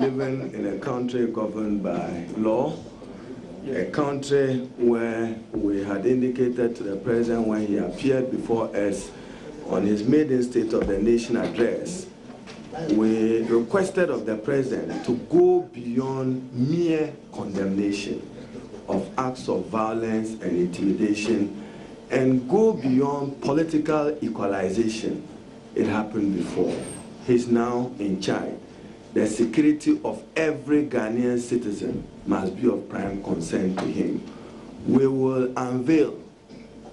living in a country governed by law, a country where we had indicated to the president when he appeared before us on his maiden State of the Nation address, we requested of the president to go beyond mere condemnation of acts of violence and intimidation and go beyond political equalization. It happened before. He's now in charge. The security of every Ghanaian citizen must be of prime concern to him. We will unveil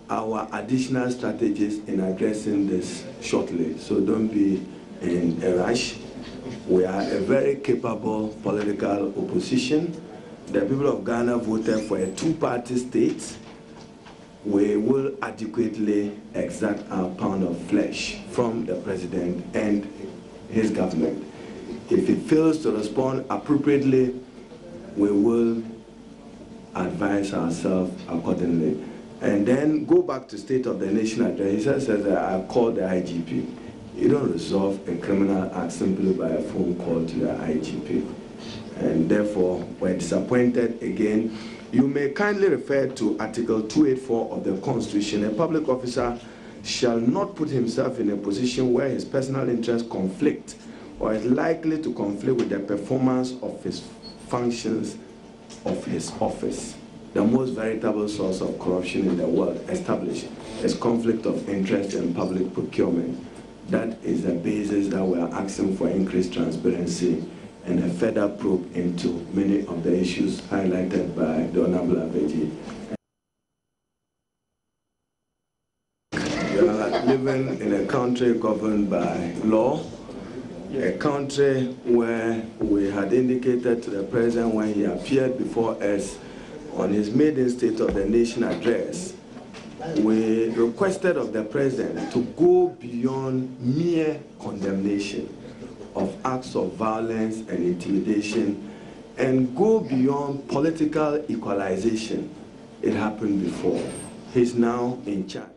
our additional strategies in addressing this shortly, so don't be in a rush. We are a very capable political opposition. The people of Ghana voted for a two-party state. We will adequately exact our pound of flesh from the president and his government. If it fails to respond appropriately, we will advise ourselves accordingly. And then go back to State of the Nation address. He says that I called the IGP. You don't resolve a criminal act simply by a phone call to the IGP. And therefore, we're disappointed again. You may kindly refer to Article 284 of the Constitution. A public officer shall not put himself in a position where his personal interests conflict or is likely to conflict with the performance of his functions of his office. The most veritable source of corruption in the world established is conflict of interest in public procurement. That is the basis that we are asking for increased transparency and a further probe into many of the issues highlighted by the Honorable Abeji. We are living in a country governed by law, a country where we had indicated to the president when he appeared before us on his maiden State of the Nation address, we requested of the president to go beyond mere condemnation of acts of violence and intimidation and go beyond political equalization. It happened before. He's now in charge.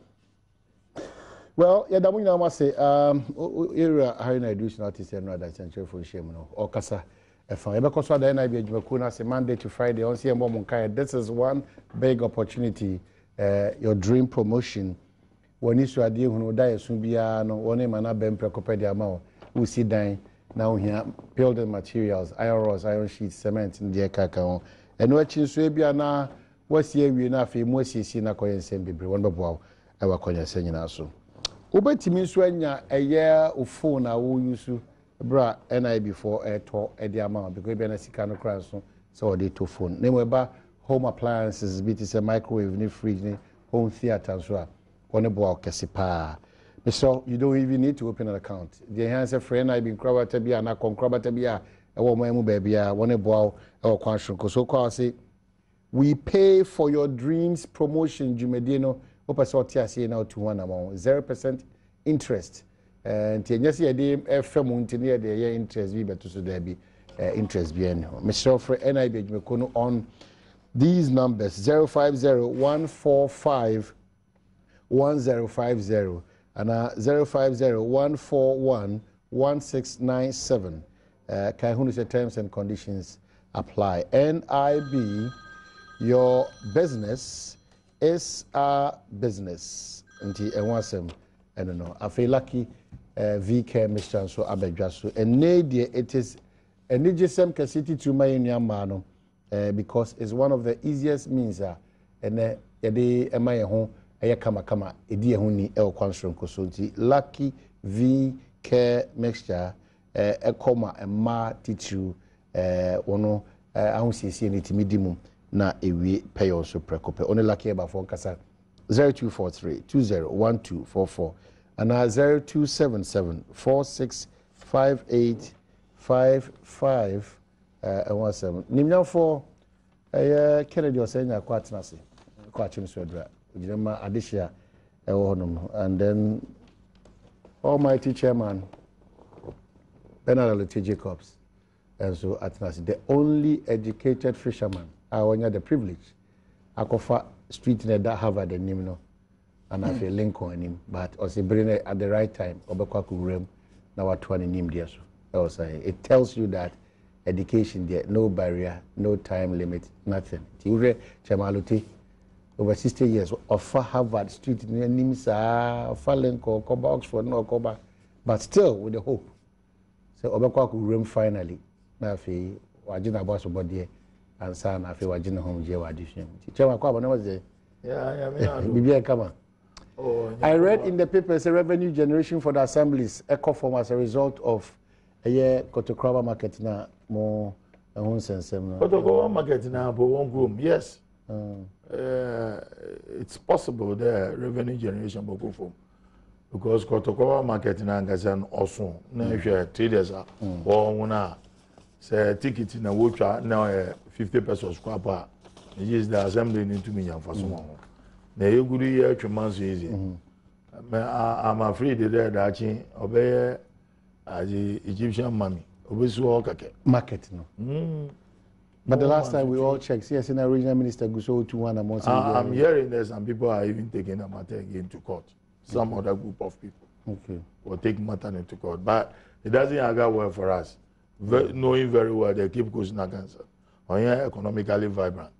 Well, yeah, that we now must say, area high reduce notice and rather central for shame or Casa. If I ever consider the NIB Jmakuna say Monday to Friday on CMO Munkai, this is one big opportunity. Your dream promotion. When you are dealing with die soon be no one man ben precopedia amount. We see dying now here building materials, iron rods, iron sheets, cement in the cacao. And watching Swabia what's here we enough a more see na coin send be one babo our coin sending us. Ubeti means when a year of phone I will use bra NI before a talk at the amount because be a sicano cross so they to phone. Name about home appliances, BTC microwave, new fridge, home theater as well. On a book, Cassipa. So you don't even need to open an account. The answer friend I've been crowd to be an account, crowd to be a woman, baby, one a bow or question. So, call say, we pay for your dreams promotion, Jumedino, Opa Sortia say now to one amount 0% interest. And yes, a day, FM near the year interest, but to there be interest bien. Mr. Fred NIB Jumekuno on these numbers 050-145-1050 and 050-141-1697. Kahunu terms and conditions apply. NIB, your business is our business. Nti enwasem I don't know. I feel lucky VK Mr. So abedwaso. And nadia it is a nigesem kasiti to my nyamano. Because it's one of the easiest means and yade ema ye ho eye kama edi ye ho ni e okwanso nkoso lucky V care mixture ekoma ema titru wono ahosiesie ne timidimum na ewie payo so prekope only lucky eba for kasa 0243 201244 and 0277465855 Nimya for Kennedy was saying quite nasi, quite in Swedra, Adishia, and then Almighty Chairman Bernard T. Jacobs, and so at Nasi, the only educated fisherman, I want the privilege. I could street in that Harvard and Nimno, and I feel Lincoln in him, but also bring it at the right time, Obekwaku Rem, now at 20 Nim Diaso. It tells you that education there, no barrier, no time limit, nothing. Tiure Chamalote, over 60 years, offer Harvard Street in Nimsa, offer Lenko, Koba, Oxford, no Koba, but still with the hope. So Obekwa could room finally. Now, fi wajina boss body and son, I feel wajina home jail audition. Chama Kwaba, no was there. Yeah, come on. I read in the papers a revenue generation for the assemblies echo form as a result of a year Kotokrawa market now more Mpensenpensenmu. Kotokrawa market now for one room, yes. It's possible the revenue generation will go for because Kotokrawa market now has an also now traders are or say ticket in a watcher now 50 pesos square. It is the assembly into me for someone. Na yeguru ye twema so easy. I'm afraid that obey as Egyptian money. Obesu okake. Market no. But the last time we all checked, yes, in the regional minister Guso to one among I'm hearing that some people are even taking the matter again to court. Some other group of people. Okay. Will take matter into court. But it doesn't go well for us. Knowing very well they keep causing cancer. On here economically vibrant.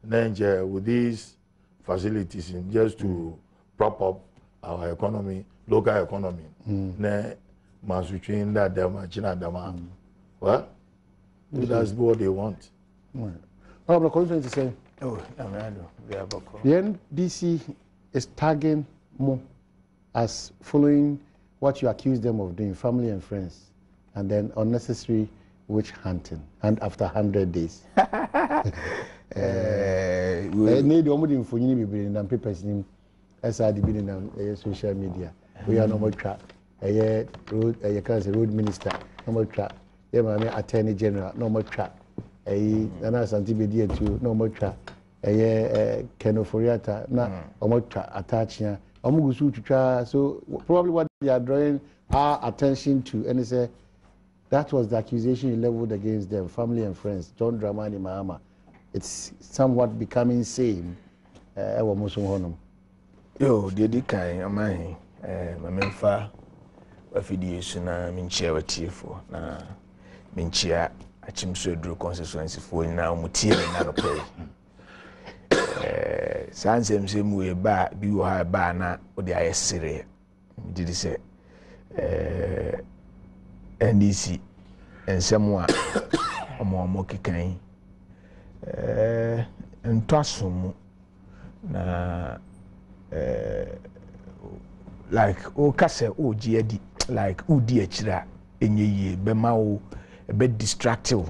Then with these facilities in just to prop up our economy, local economy. Ne masuchin that dama china dama. Well, that's what they want. Oh, I'm going to say. Oh, we have a call. The NDC is tagging more as following what you accuse them of doing, family and friends, and then unnecessary witch hunting, and after 100 days. We need almost information in the papers in SRDB in social media. We are no more track. A road minister, no more track. Attorney General, no more track. No more track. Kenoforiata, no more track. Attaching. So probably what they are drawing our attention to, and they say that was the accusation you leveled against them, family and friends. John Dramani Mahama. It's somewhat becoming same. Yo, did kind of my memfa affiliation minchia watifo na minchia achimso dru constituency for na mutie na no pay. Sansem se mu e ba bi wo ha ba na odi ayesere. Did say NDC ensemu a omo kikan ntwasumu na like o kase o giedi like udi achira enye bema o be distractive.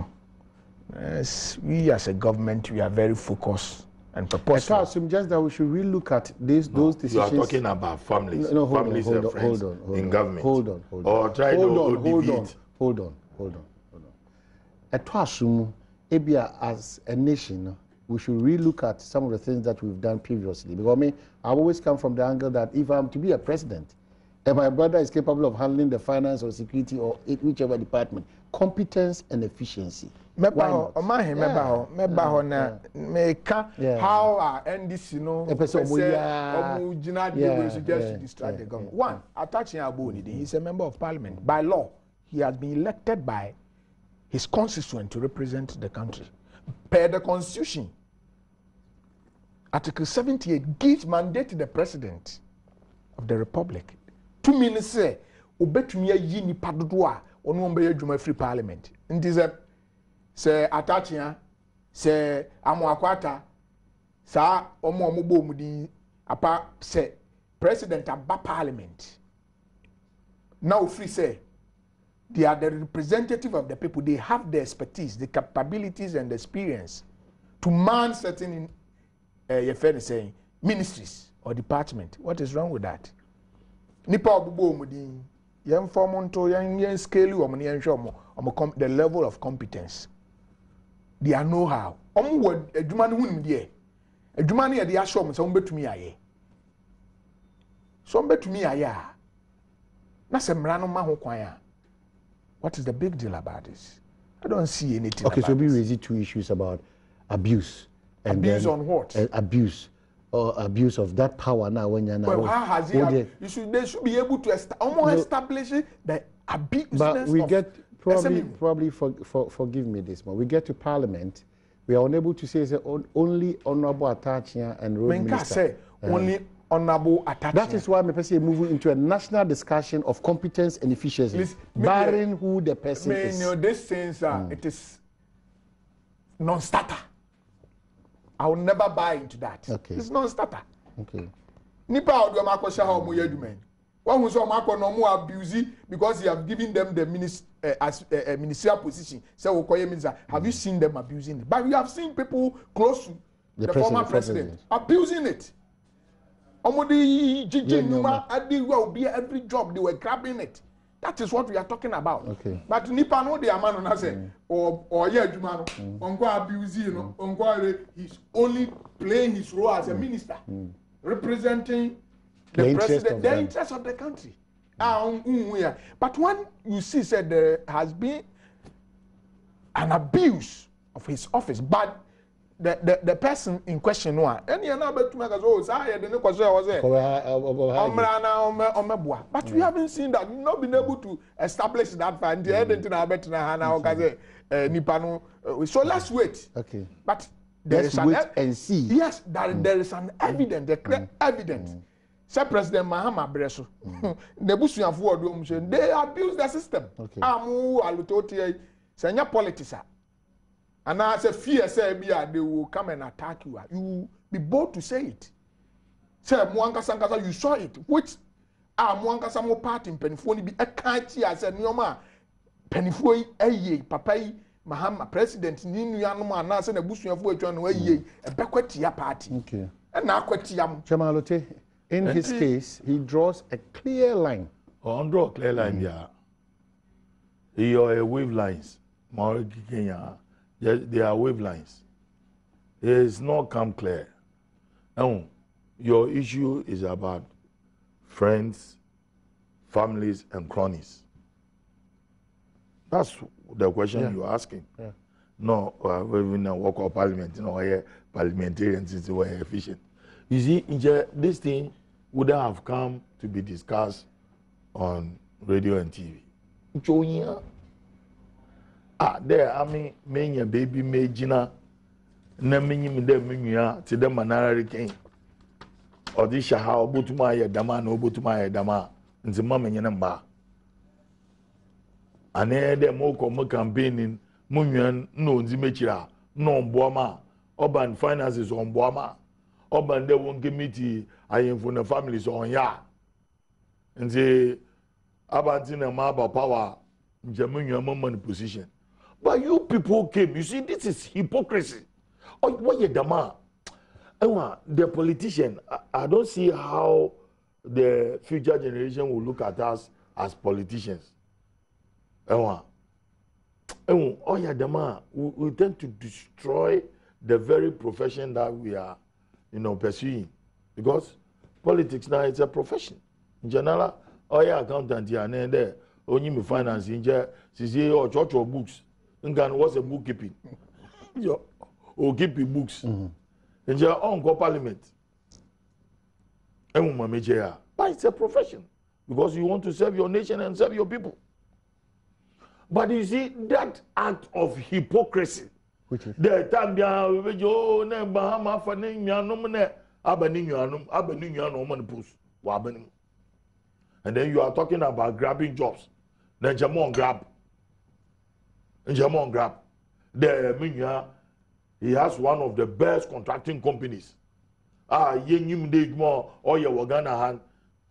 We as a government we are very focused and purposeful. I suggest that we should really look at those decisions. You are talking about families, families and friends in government. Hold on. Or try to hold on. Ebia, as a nation, we should relook at some of the things that we've done previously. Because I've always come from the angle that if I'm to be a president, and my brother is capable of handling the finance or security or whichever department, competence and efficiency. How are NDC suggest to distract the government? One, attaching Abuni, he's a member of parliament. By law, he has been elected by his constituent to represent the country. Per the constitution, Article 78 gives mandate to the president of the republic. 2 minutes say, Obetumia yini padudwa, onumbeye juma free parliament. Ndize, se atachia, se amuakwata, sa omubo mudi, apa se president aba parliament. Now free say, they are the representative of the people. They have the expertise, the capabilities, and the experience to man certain, saying, ministries or department. What is wrong with that? Nipa obubo mudi, yen formonto yen scale the level of competence. They are know-how. Word edumani hunum die. Edumani e dia show so mbetumi aye. So mbetumi aye. Na se mra no ma ho kwan a. What is the big deal about this? I don't see anything. Okay, about so we this. raise 2 issues about abuse. And abuse on what? Abuse. Or abuse of that power now when you're now. Well, how has he? They should be able to establish the abuse. But we get Probably forgive me this one. We get to Parliament, we are unable to say only honorable Atachia and road minister. Say only honorable Atachia. That is why I'm moving into a national discussion of competence and efficiency, barring who the person is. You know, this things it is non-starter. I will never buy into that. Okay. It's non-starter. Okay. Nipa odo makosha how mo yedumen. One who so makọ no mo abuse because he have given them the ministerial position. So Okoye means have you seen them abusing it? But we have seen people close to the former president abusing it. Omodi Gigi Numa every job they were grabbing it. That is what we are talking about. Okay. But Nipa no the man na say or yeah Juma no onko abusing no onko he's only playing his role as a minister representing the president, the interest of the country. But when you see said there has been an abuse of his office, but the person in question and you know but we haven't seen that. We've not been able to establish that find. So let's wait. Okay. But there is wait and see. Yes, there is an evidence, the clear evidence. Say President Mahama Breso, they abuse the system. Okay. Say politics. And I say fear say they will come and attack you. You be bold to say it. Say Mwankasa, you saw it. Which Mwankasa mo party Mpensenpensenmu be a kanchi as a nyoma Mpensenpensenmu eye papa Mahama president ni nuanom anase na busuafo atwa no eye e bekwati ya party. Okay. And na akwati am. Chamalote, in his case, he draws a clear line. Draw a clear line, yeah. Your wave lines, they are wave lines. It is not come clear. Now, your issue is about friends, families, and cronies. That's the question you're asking. Yeah. No, we even work of parliament, parliamentarians were efficient. You see, this thing wouldn't have come to be discussed on radio and TV. There, I mean, many baby majina, naming them minya to the manara king. Or this shahao butumaya dama no butumaya dama, and the mamma yanamba. And then the moko campaigning, Munyan no Zimechira, no Boama, urban finances on Boama, urban they won't committee, I am from the families on ya. And the Abantina Maba power, Jamunya moment position. But you people came, you see, this is hypocrisy. Oh, what you dama? The politician, I don't see how the future generation will look at us as politicians. Oh yeah, dama, we tend to destroy the very profession that we are, pursuing. Because politics now it's a profession. In general, accountant here and there, only me finance in there, or church or books. What's a bookkeeping? Or keeping books. In your own parliament. But it's a profession. Because you want to serve your nation and serve your people. But you see, that act of hypocrisy. Which is? The time and then you are talking about grabbing jobs. Then Jamon grab. He has one of the best contracting companies. Yenyim de more or your Wagana hand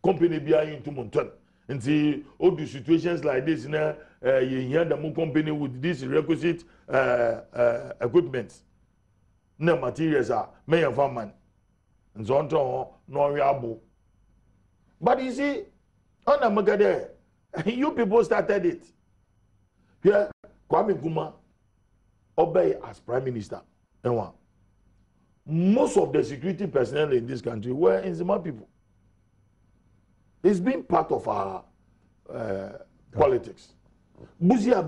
company behind into Mountain. And see all the situations like this, you hear the more company with this requisite equipment. No materials are mayor farmman. And so on no reable. But you see, on the Magade, you people started it. Yeah. Kwame Nkrumah obey as prime minister. Most of the security personnel in this country were Nzima people. It's been part of our politics. Buzia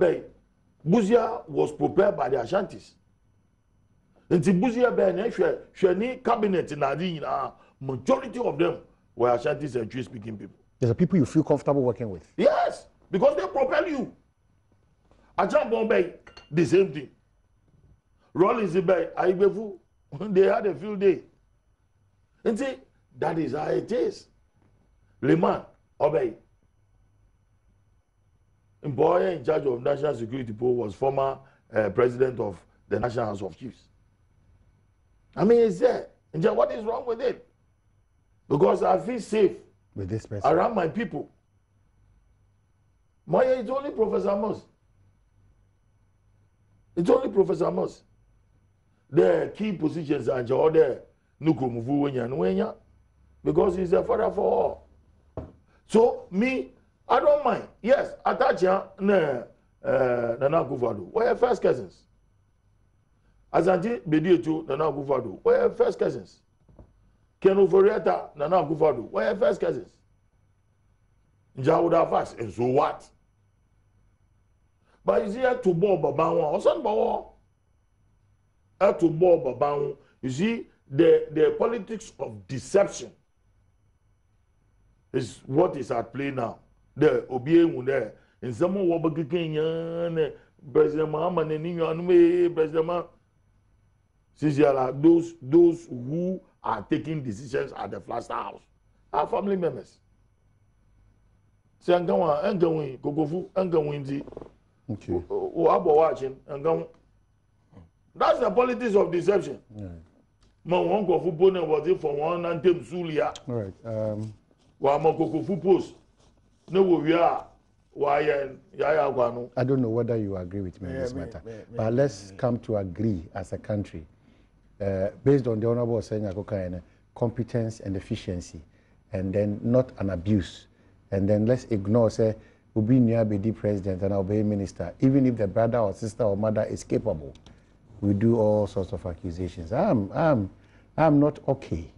was prepared by the Ashantis. And Buzia Bay, cabinet in Adom, majority of them were Ashantis and Tree speaking people. There's a people you feel comfortable working with. Yes, because they propel you. Ajabon Bay, the same thing. Rollins Bay, Aibefu, they had a field day. And see, that is how it is. Leman, Obey. Boy in charge of national security pool was former president of the National House of Chiefs. I mean, it's there. And what is wrong with it? Because I feel safe with this person around my people. Moya, it's only Professor Moss. It's only Professor Moss. The key positions are there. Nukrumuvu because he's a father for all. So me, I don't mind. Yes, Atacha Nana Akufo-Addo. We're first cousins. Asante Bedietu Nana Akufo-Addo. We're first cousins. Ken Oforiatta Nana Akufo-Addo. We're first cousins. Njawuda fast. And so what? But is here to Bob Babanwa or something? To Bob Babanwa. You see, the politics of deception is what is at play now. The Obiemu there. In some of what President Muhammad and President those who are taking decisions at the Flaster House are family members. Say Angawi, Kokofu, Angawinzi. Okay. Watching and that's the politics of deception. My uncle Fubona was it for one and Tim Sulia. All right. While Moko post. No, we are. Why? I don't know whether you agree with me on this matter, but let's come to agree as a country, based on the Honorable saying competence and efficiency, and then not an abuse, and then let's ignore say Ubi Niabedi president and Obey minister, even if the brother or sister or mother is capable. We do all sorts of accusations. I'm not okay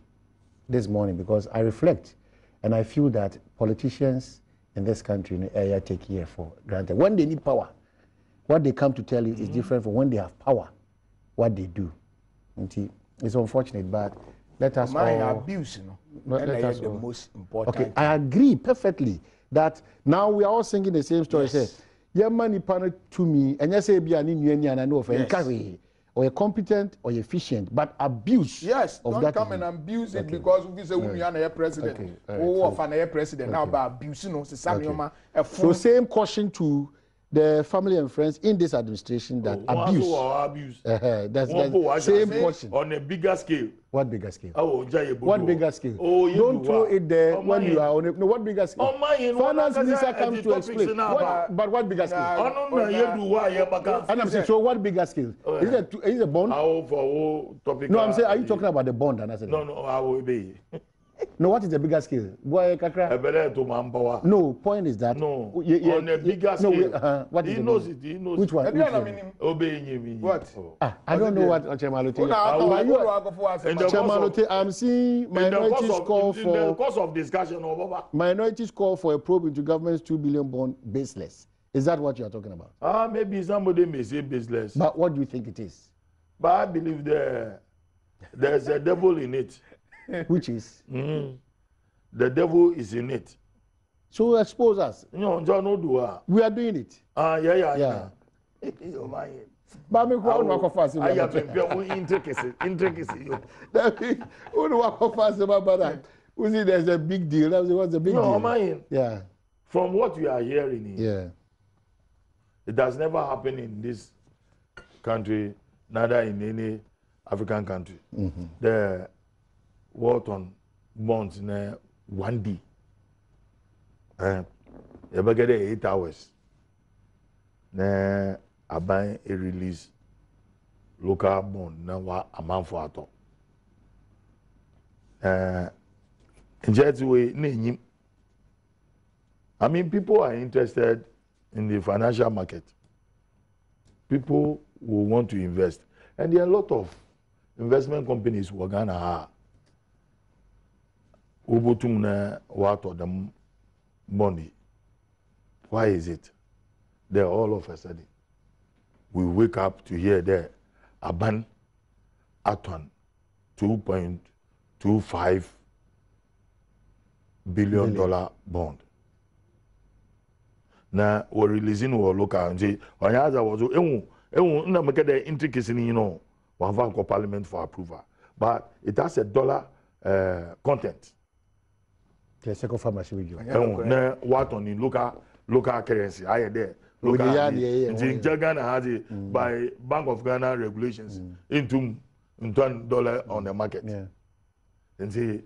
this morning because I reflect and I feel that politicians in this country take here for granted. When they need power, what they come to tell you is different from when they have power, what they do. It's unfortunate, but let us all... abuse, let us the all, most important. Okay, I agree perfectly that now we are all singing the same story. Say, yeah, money panel to me, and yes, be an Indian, I know of carry. Or you're competent or you're efficient, but abuse. Yes, of don't that come and abuse it because we say we are a president. Oh, of an president. Now about abuse, So same caution to the family and friends in this administration that abuse. That's same caution. On a bigger scale. What bigger scale? What bigger scale? Don't throw it there when you are on it. No, what bigger scale? Finance minister comes to explain. But what bigger scale? And I'm saying, so what bigger scale? Is it a bond? No, I'm saying, are you talking about the bond? No, I will be. No, what is the bigger scale? No, point is that. No, on a bigger scale. No, what is he knows it. He knows. Which one? What? I don't know what Chemalote. Chemalote, I'm seeing minorities call for. In the course of discussion, minorities call for a probe into government's 2 billion bond baseless. Is that what you are talking about? Maybe somebody may say baseless. But what do you think it is? But I believe there's a devil in it. Which is? The devil is in it. So expose us. No, John Odua. We are doing it. Yeah. But me who walk fast. I have intricacy. Who walk fast about that? We see there's a big deal. What's the big deal? No, yeah. From what we are hearing, it has never happened in this country, neither in any African country. The worked on bonds in 1 day. You ever get 8 hours? I buy a release local bond now a month for at all. In just way, I mean, people are interested in the financial market. People will want to invest, and there are a lot of investment companies who are gonna have. Money. Why is it? There all of a sudden we wake up to hear there a ban at $2.25 billion bond. na we releasing our local nti onyaza was ehu na make the intricacy you know we have a parliament for approval but it has a dollar content the second pharmacy with you na what on in local currency I there local nti Ghana has it by Bank of Ghana regulations into $1 on the market and say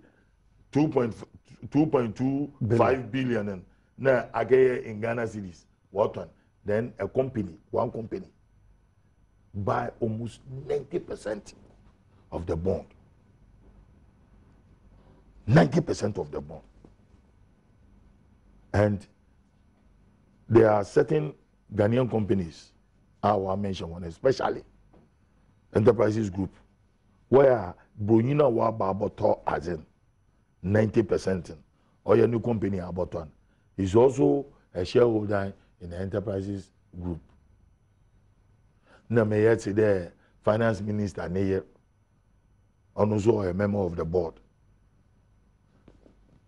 2.25 billion na again in Ghana cedis. What one? Then one company buy almost 90% of the bond. 90% of the bond. And there are certain Ghanaian companies, I will mention one, especially Enterprises Group, where Brunina wa Baboto as in 90% or your new company about one is also a shareholder in the Enterprises Group. Now, may I say the finance minister and also a member of the board.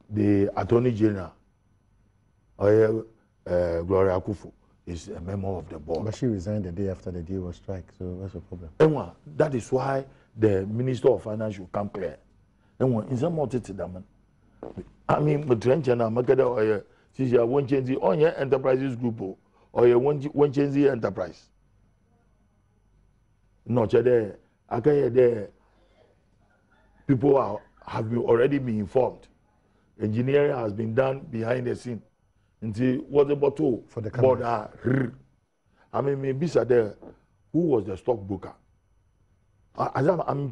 The Attorney General, Gloria Akufo, is a member of the board. But she resigned the day after the deal was struck, so what's the problem? And that is why the Minister of Finance should come clear. And in some more to I mean, but Trenchana, Makada, or since you won't change the on your Enterprises Group or you won't change the enterprise. Not there. I can hear there. People have already been informed. Engineering has been done behind the scene. And see what the bottle for the board I mean, maybe there. Who was the stockbroker? I'm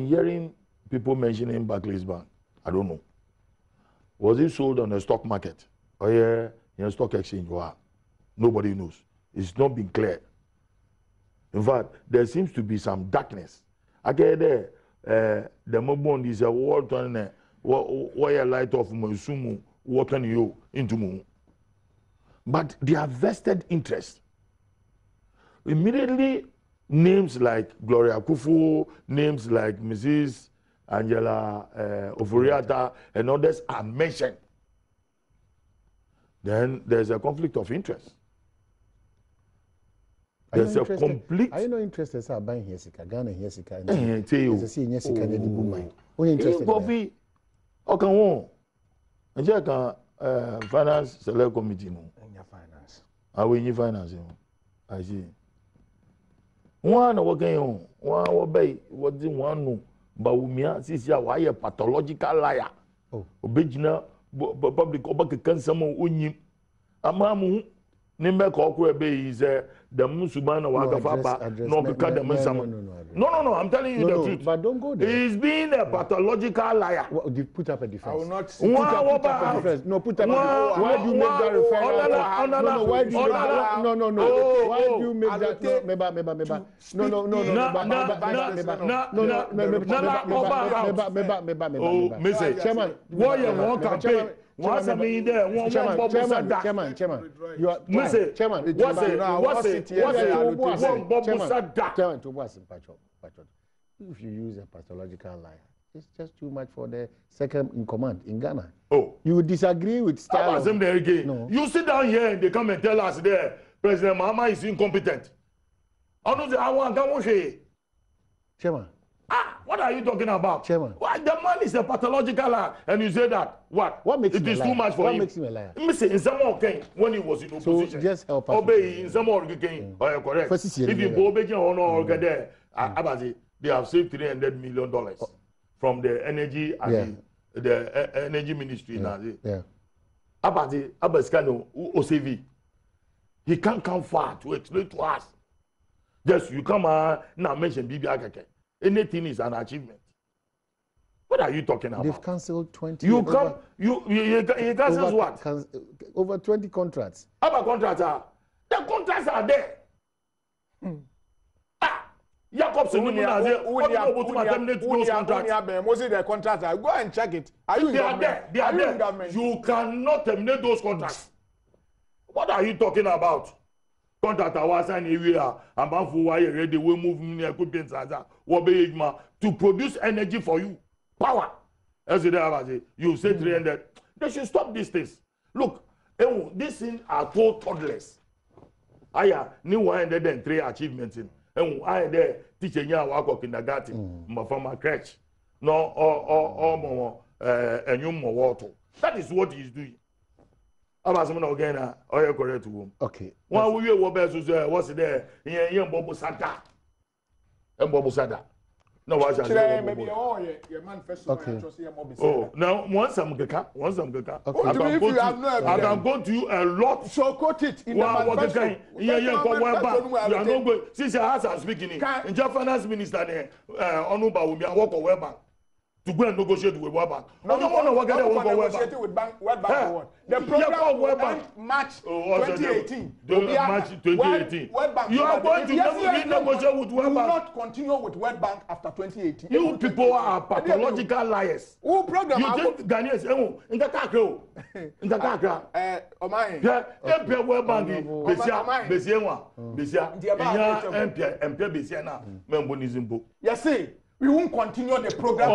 hearing people mentioning Barclays Bank. I don't know. Was it sold on the stock market? Or in a stock exchange? Wow. Nobody knows. It's not been clear. In fact, there seems to be some darkness. Okay, there, the mobile is a word on wire light of Musumu, water you into moon. But they have vested interest. Immediately, names like Gloria Akufo, names like Mrs. Angela Oforiata, and others are mentioned. Then there's a conflict of interest. There's a complete. Are you not interested in buying here, Ghana here, Sika? It's a see yes, Sika. Are you interested? Coffee. Okay, one. And check finance select committee. No. Finance. Are we in finance? I see. One working on one obey what the one no. But we are why a pathological liar. Oh, Obejina public obaka cancer mo unyim. Amamu nimbe kokore be is the musubana waka faba no because the musama. No, I'm telling you the truth. But don't go there. He's being a pathological liar. Well, you put up a defense. I will not put up a defense. No, put up a defense. Why do you make that reference? No, why do you make that? No. Why do you make that? No. Chairman, what you want campaign? What's happening there? Chairman, you are Chairman. If you use a pathological liar, it's just too much for the second in command in Ghana. Oh, you disagree with style? No. You sit down here and they come and tell us there President Mahama is incompetent. Chairman. What are you talking about? Chairman. Why the man is a pathological liar, and you say that what makes it him is a liar? Too much for what him. Makes him a liar? In some okay when he was in opposition. So just help us. Obey in some more okay. Correct. If you go back on or there, they have saved $300 million from the energy and the energy ministry now. Yeah. Abaskano OCV. He can't come far to explain to us. Just you come now mention Bibi Akeke. Anything is an achievement. What are you talking about? They've cancelled 20. You cancel what? Over 20 contracts. Other contracts are. The contracts are there. Jacobson, the contracts are. Go and check it. Are you? They are there. They are there. You cannot terminate those contracts. What are you talking about? Contract was an area about why ready we move equipment to produce energy for you. Power. As you say 300. They should stop these things. Look, This thing are told toddlers. Aya, ni 103 achievements in. I there teaching you work kindergarten, mafama crèche. No, or and you more water. That is what he's doing. I'm asking again, or you correct to okay. One will you what's there? Yeah, Bobo Santa. And Bobo Sada. No, what's that? Maybe your manifesto. Okay. Oh, now once I'm gonna Okay. I can go to you a lot. So quote it in the manifesto. Yeah, you are not going. Since your house are speaking in your finance minister there, Onuba will be a walk away bank to go and negotiate with World Bank. No, what can I negotiate with World Bank? The program will end March 2018. March 2018. You are going to negotiate with World Bank. You will not continue with World Bank after 2018. You people are pathological liars. Who program? You think Ghanaians? In the Kakra. Omai. Yeah, MP World Bank. Besia. MP Besia na. Membonizimbo. You see. We won't continue the program.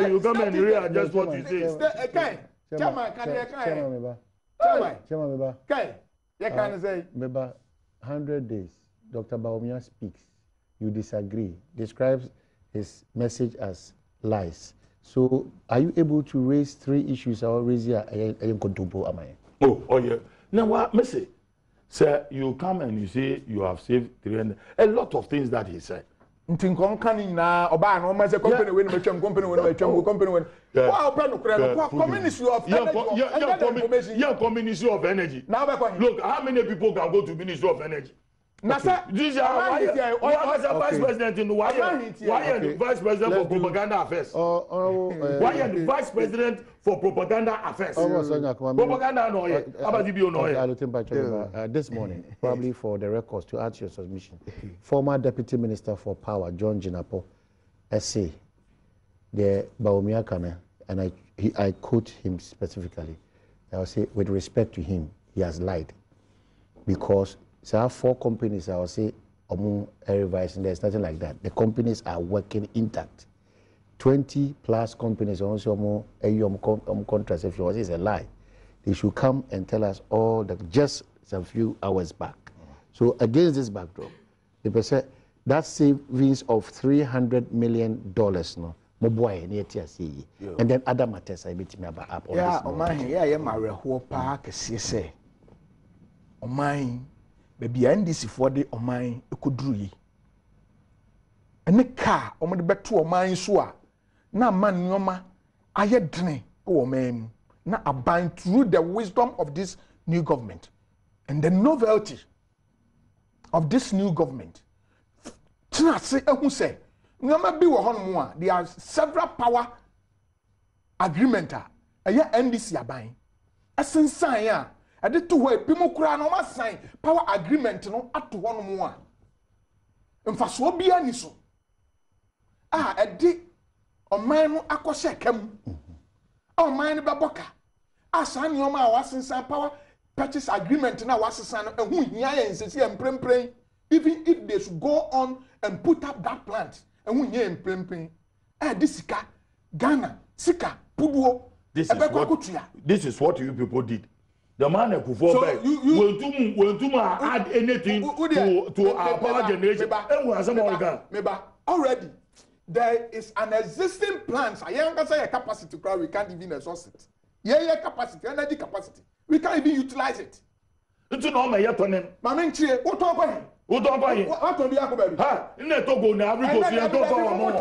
You come and readjust what you say. Chairman, 100 days. Dr. Badwam speaks. You disagree. Describes his message as lies. So, are you able to raise 3 issues or raise your? Oh, yeah. Now, what message? Sir, you come and you say you have saved 300. A lot of things that he said. Company na oba no ma say company we no matwam company we no matwam company we wa open no kura no ministry of energy ministry of energy. Now look, how many people can go to ministry of energy? Na sir, this why vice president in why the vice president for propaganda affairs? Why the vice president for propaganda affairs? Propaganda no. This morning, probably for the records to add your submission, former Deputy Minister for Power John Jinapo, essay, the Badwam Kana, and I quote him specifically. I will say, with respect to him, he has lied, because so I have 4 companies, I will say, revising, there's nothing like that. The companies are working intact. 20 plus companies also contracts. If you say it's a lie, they should come and tell us all that just a few hours back. So against this backdrop, they say that savings of $300 million, no, and then other matters I bet me about up. Yeah, baby NDC for the omai ekuduru yi ene car omo de beto omai so a na man nyoma ayedene o man na aban through the wisdom of this new government and the novelty of this new government tina se ehu se nyoma bi wo hono a there are several power agreement a NDC aban asensan ya ade to ho ebimu kura no ma sign power agreement no ato ho no mo a mfaso bia ni so ade oman no akose kam oman no beboka asa ne oma wasensan power purchase agreement na wasensan no ehu hia ye nsesi emprempren even if they should go on and put up that plant ehu hia emprempren this sika Ghana sika puduo this is what you people did. The man who will add anything to our power generation. Already, there is an existing plan. I can't say a capacity, we can't even exhaust it. Yeah, capacity, energy capacity. We can't even utilize it. It's not my yet on him. Mamma, what about him? What about him? What on the Alcohol? Ha! In the Togo now, we go see a Togo.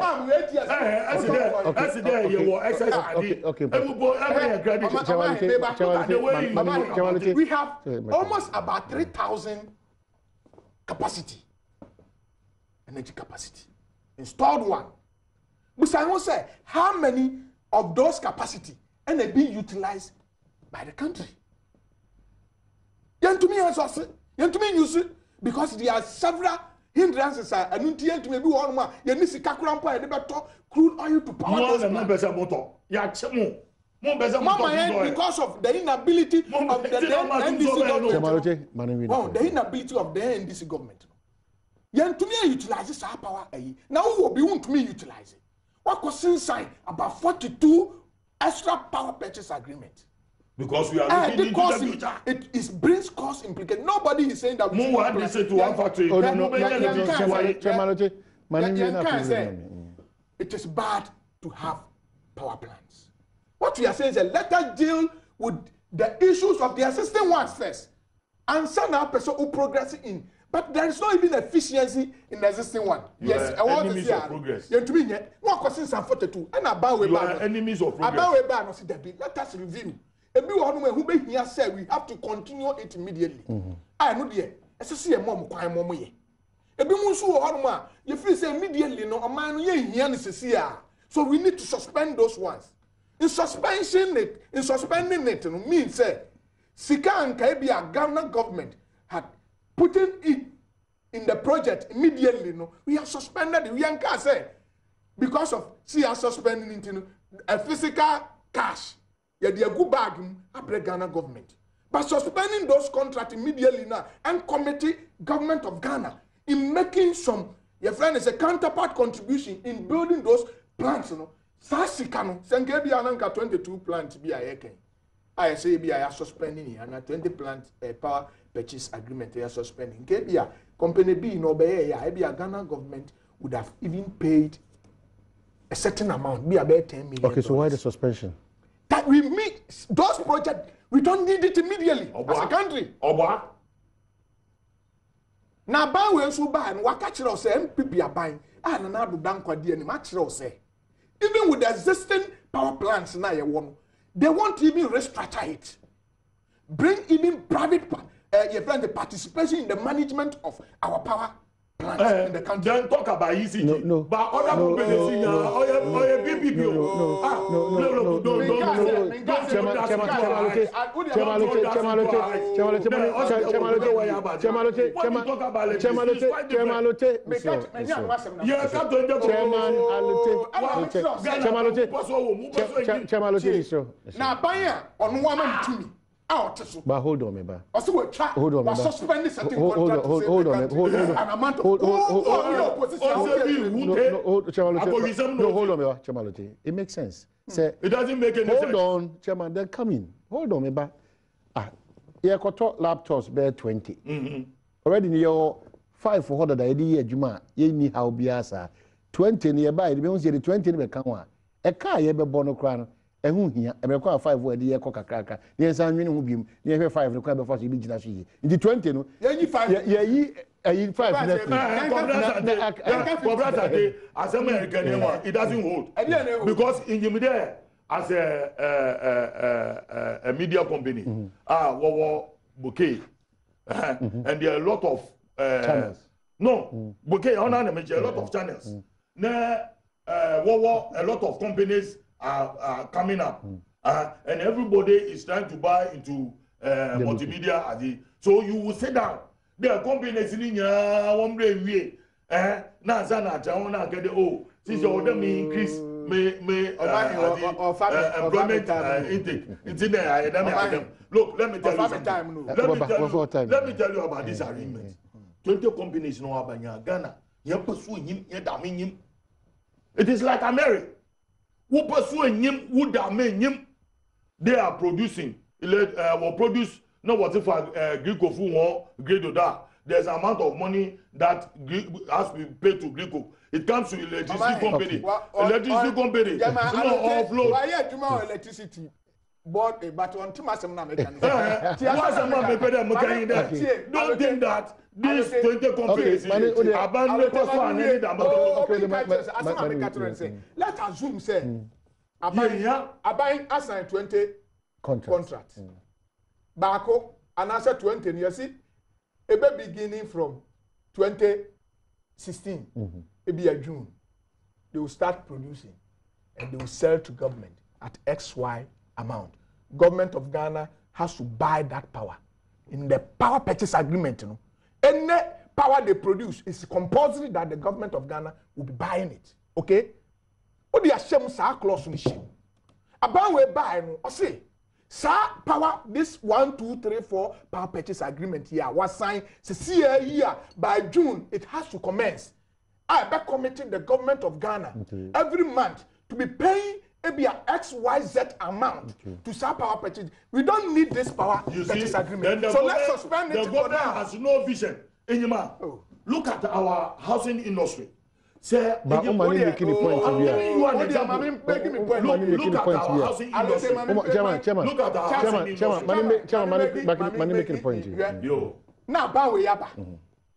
That's there, you will exercise. We have almost about 3,000 capacity, energy capacity, installed one. But I will say, how many of those capacity are being utilized by the country? To me, use it. Because there are several hindrances and to maybe one more. You need to calculate crude oil to power those plants. Because of the inability of the NDC government. Oh, the inability of the NDC government. You to me utilize our power. Now we will be to me utilize it. What was inside about 42 extra power purchase agreement. Because we are looking into the future. It brings cost implication. Nobody is saying that we should have to to one factory. Oh, no. It is bad to have power plants. What we are saying is that let us deal with the issues of the existing ones first. And send our person who progress in. But there is not even efficiency in the existing one. Yes, I want to see progress. You to me, no question some 42. And about we are enemies of progress. About we ban no let us review. Ebi one who be here say we have to continue it immediately. I know there. Ese see mom kwan mom ye. Ebi mu so ho no a you feel say immediately no man no ye hia no sesi a. So we need to suspend those ones. In suspending it no means say Sika and Caribbean Ghana government had put it in the project immediately. No, we have suspended it. We can't say because of suspending it in a physical cash. Yeah, they go back after Ghana government. But suspending those contracts immediately now and committee government of Ghana in making some, your friend is a counterpart contribution in building those plants. You know, Sasikano, Senkebi Ananka 22 plants be a I say be I suspending and 20 plant power purchase agreement they are suspending. Kebia company B no be a Ghana government would have even paid a certain amount, be about 10 million. Okay, so why the suspension? That we meet those projects, we don't need it immediately as a country. Now buy we so buy and wakachiro say MPP are buying and na do dan kwade ani machiro say even with the existing power plants now you want. They won't even restructure it. Bring even private the participation in the management of our power plants in the country. Then talk about ECG. No. But other companies now, buyer on one to me. But hold on, Meba. Hold on, suspend this hold on, Chamalote. It makes sense. Say, it doesn't make any sense. Hold on, Chairman, they're coming. Hold on, Meba. Yeah, laptops bear 20. Already near 5 for order the idea, Juma, ye ni how biasa. 20 nearby, the ones 20 in the Kawa. A car, ye be bono crown. Ehun hia e be kwa 5 word ye ko kakraka ye san nwene hu biem ye hwe 5 no kwa be force bi gina so yi ndi 20 no ye yi 5 ye yi 5 na as American it doesn't hold because in him there as a media company wo bouquet and there are a lot of channels bouquet on a lot of channels na wo a lot of companies are coming up, and everybody is trying to buy into multimedia. So you will sit down. There are companies in one way. Now, since you order me increase, employment intake. It's in there. Look, let me tell you something. Let me tell you about this arrangement. 20 companies know about Ghana. It is like America. Who pursue him, who damage him, they are producing. Will produce no what if Greco or Gredo da. There's an amount of money that has to be paid to Greco. It comes to electricity company. Electricity company. Offload. Why are you electricity? But on Timasam American. Don't think that these 20 companies abandon let's assume say Abain assign 20 contracts. Bako and answer 20 and you see a beginning from 2016 maybe a June they will start producing and they will sell to government at XY amount. Government of Ghana has to buy that power in the power purchase agreement. You know, any power they produce is compulsory that the government of Ghana will be buying it. Okay? What the shame sa clause on shame. About we buy no, I say, sa power this 1, 2, 3, 4 power purchase agreement here was signed. See here by June it has to commence. I be committing the government of Ghana every month to be paying ebia XYZ amount to sell power purchase. We don't need this power purchase agreement. So let's suspend it. The government has no vision. Look at our housing industry. Say, but I'm making the point. I'm giving you an example. Look at our housing industry. Look at our housing industry. Chairman, making the point. Yo. Now, Bawe Yaba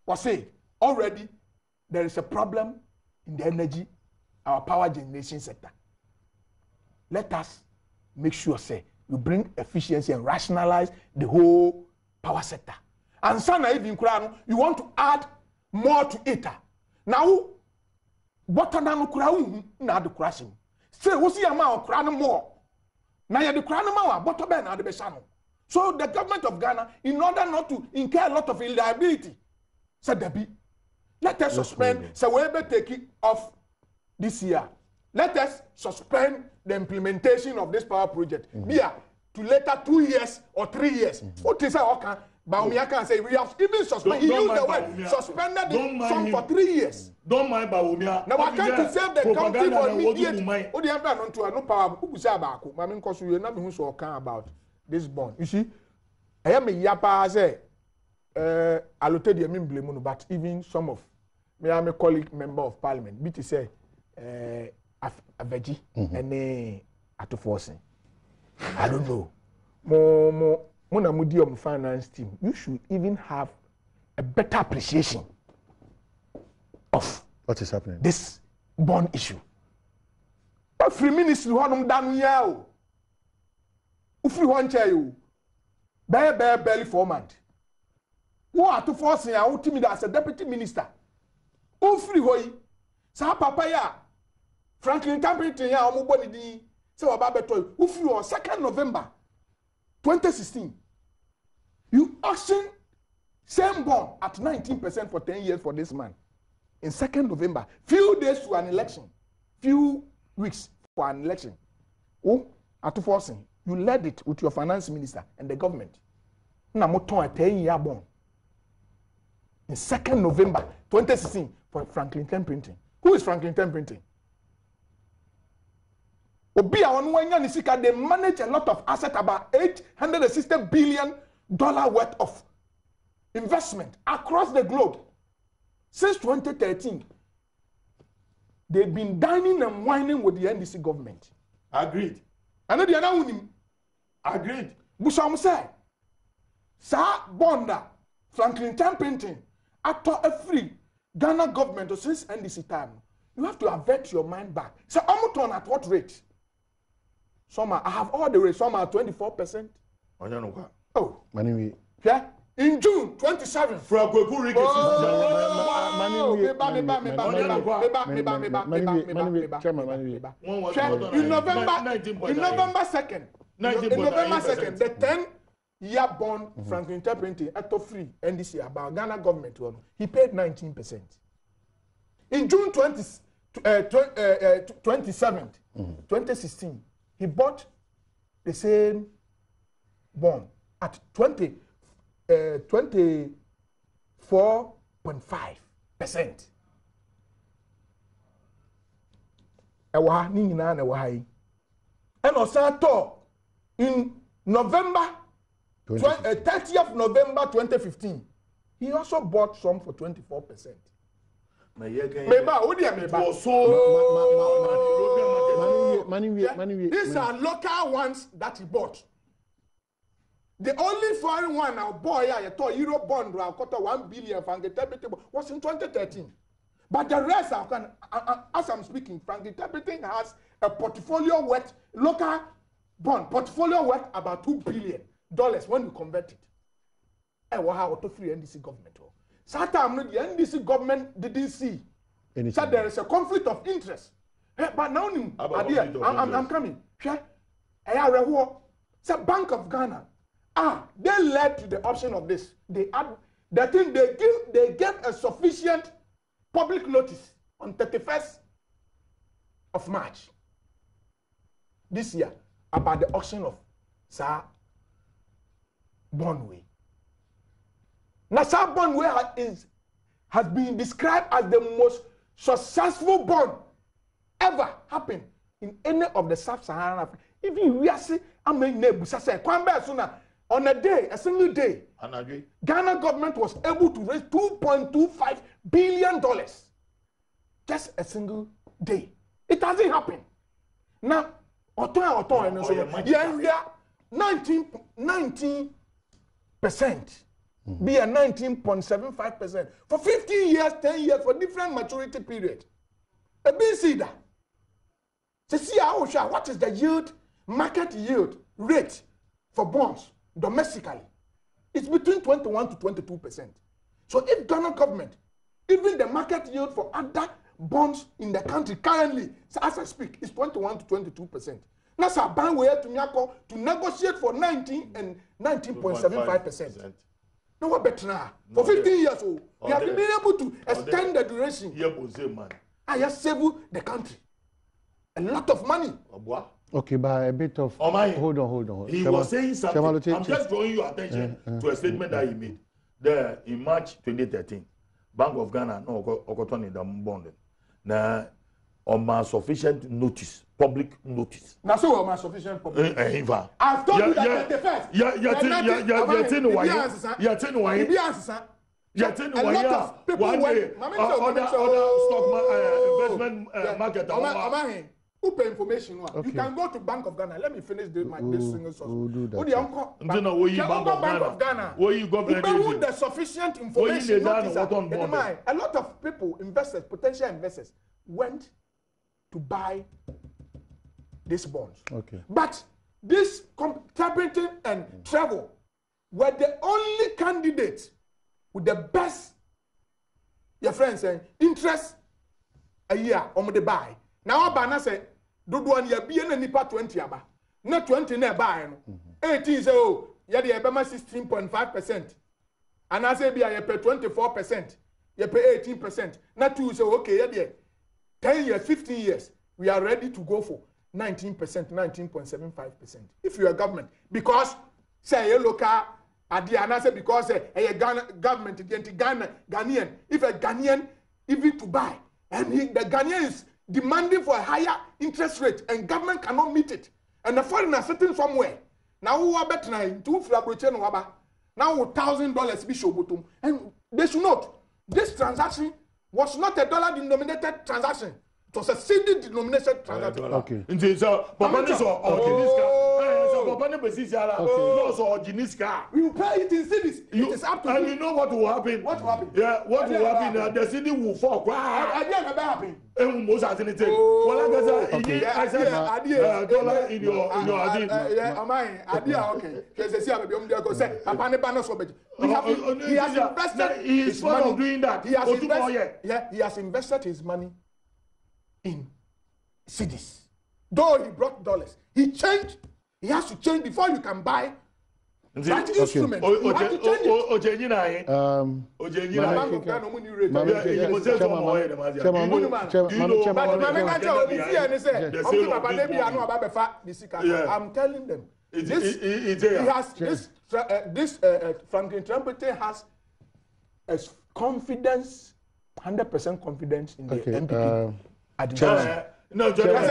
was saying already there is a problem in the energy, our power generation sector. Let us make sure, say, we bring efficiency and rationalize the whole power sector. And sana even you want to add more to it. Now, what are you crowd? Now the crashing. Say, what's the amount of crown more? Now you're the crown more, but the besano. So the government of Ghana, in order not to incur a lot of liability, said Debbie, let us suspend, so we better take it off this year. Let us suspend the implementation of this power project. Yeah, to later 2 years or 3 years. What is our Baumia can say we have even suspended. He used the word suspended some for 3 years. Don't mind Baumia. Now I can't to save the country for immediate. What do you have done to no power? Who say about? I mean, because you not who so can about this bond. You see, I am a yapa say allocated the blame, but even some of me, I'm a colleague member of parliament. BT say a veggie and at forcing. I don't know. More. Monamudi finance team, you should even have a better appreciation of what is happening. This bond issue. But free ministry honum danu yao. Ufri one chair you. Barely 4 months. Who are to force ya ultimate as a deputy minister? Ufri hoi. Sa papa ya. Franklin Templeton ya omo boni di. Se wababe toy. Ufri on 2nd November 2016, you auction same bond at 19% for 10 years for this man. In 2nd November, few days to an election, few weeks for an election. Oh, at forcing, you led it with your finance minister and the government. Now, a 10-year bond. In 2nd November 2016 for Franklin Templeton. Who is Franklin Templeton? They manage a lot of assets, about $860 billion worth of investment across the globe. Since 2013, they've been dining and whining with the NDC government. Agreed. I know they are now winning. Agreed. Busham said, Sir Bonda, Franklin Templeton, after a free Ghana government since NDC time, you have to avert your mind back. So, I'm at what rate? Some are, I have all the rates, some are 24%. Oh, yeah. In June 27th. In November 2nd, the 10-year bond Franklin Templeton at free NDC about Ghana government one, he paid 19%. In June 27th, 2016. He bought the same bond at 24.5%. Ewa ni nyina na ewa hai. And also in November 30th November 2015, he also bought some for 24%. These are local ones that he bought. The only foreign one now, boy, I thought Euro bond $1 billion was in 2013. But the rest, as I'm speaking, Franklin Templeton has a portfolio worth, local bond portfolio worth about $2 billion when you convert it. And what how to free NDC government? Sometimes the NDC government didn't see. So there is a conflict of interest. Hey, but now I'm coming. It's a Bank of Ghana. They led to the option of this. They gave a sufficient public notice on 31st of March this year about the auction of Sir Bondway. Now, Sir Bondway has been described as the most successful bond ever happened in any of the sub-Saharan Africa. Even we are saying, I mean, on a day, a single day, Ghana government was able to raise $2.25 billion. Just a single day. It hasn't happened. Now, 19%. Be a 19.75% for 15 years, 10 years, for different maturity period. A BC that. To see what is the yield, market yield rate for bonds domestically? It's between 21 to 22%. So if Ghana government, even the market yield for other bonds in the country currently, as I speak, is 21 to 22%. That's a ban way to negotiate for 19 and 19.75%. No, what better now? For 15 years old, we have been able to extend the duration. I have saved the country a lot of money. Okay, by a bit of hold on. He was saying something. I'm just drawing your attention to a statement that he made there in March 2013. Bank of Ghana no okotoni the bond. Now, on my sufficient notice, public notice. Now, so my sufficient public. I've told you that the first. A lot of people went. Investment market. Who pay information? Okay. You can go to Bank of Ghana. Let me finish this single source. We'll do that. Bank of Ghana. Where you government the sufficient information. A lot of people, investors, potential investors, went to buy these bonds. Okay. But this Templeton and Travel were the only candidates with the best, your friends saying, interest a year on the buy. Now, Abana say, do one year be any part 20 aba. Not 20 near buy. 18 say, oh, yeah, the Abama 16.5%. And I say, be I pay 24%. You pay 18%. Not 2 say, okay, yeah, 10 years, 15 years, we are ready to go for 19%, 19.75%. If you are government, because say a local, and I say because a Ghana government against Ghanaian, if a Ghanaian even to buy, and the Ghanaian is demanding for a higher interest rate, and government cannot meet it, and the foreigner sitting somewhere. Now who are better now? Two flabochen waba. Now $1,000 be shobutum, and they should not. This transaction was not a dollar-denominated transaction. It was a cedi-denominated transaction. Okay. We will pay it in cedis. It is up to and you know what will happen? What will happen? Yeah, what will happen? The cedi will fall. I didn't never happen. Most certainly. I said, dollar in your yeah, am I? Okay. He has invested his money. Doing that. He has invested his money in cedis. Though he brought dollars, he changed. He has to change before you can buy that instrument. You have to change it. I'm telling them. Franklin Templeton has a confidence, 100% confidence in the MPP. No, Chairman,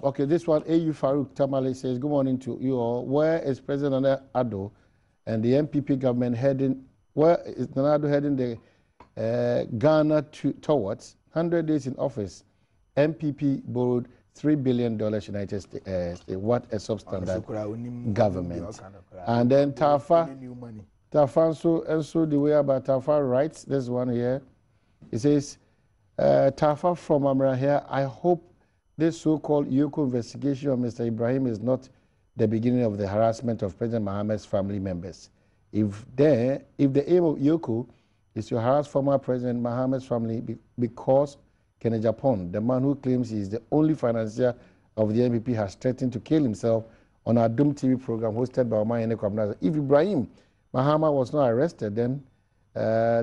okay, this one, AU Farouk Tamale says, good morning to you all. Where is President Adom and the MPP government heading? Where is Adom heading the Ghana towards? 100 days in office, MPP borrowed $3 billion United States. What a substandard government. And then Tafa also the way about Tafa writes, this one here. It says, Tafa from Amra here, I hope this so-called Yoko investigation of Mr. Ibrahim is not the beginning of the harassment of President Mohammed's family members. If the aim of Yoko is to harass former President Mohammed's family because Kennedy Japan, the man who claims he is the only financier of the MPP, has threatened to kill himself on our Adom TV program hosted by Omar Yene Kwabena. If Ibrahim Mahama was not arrested, then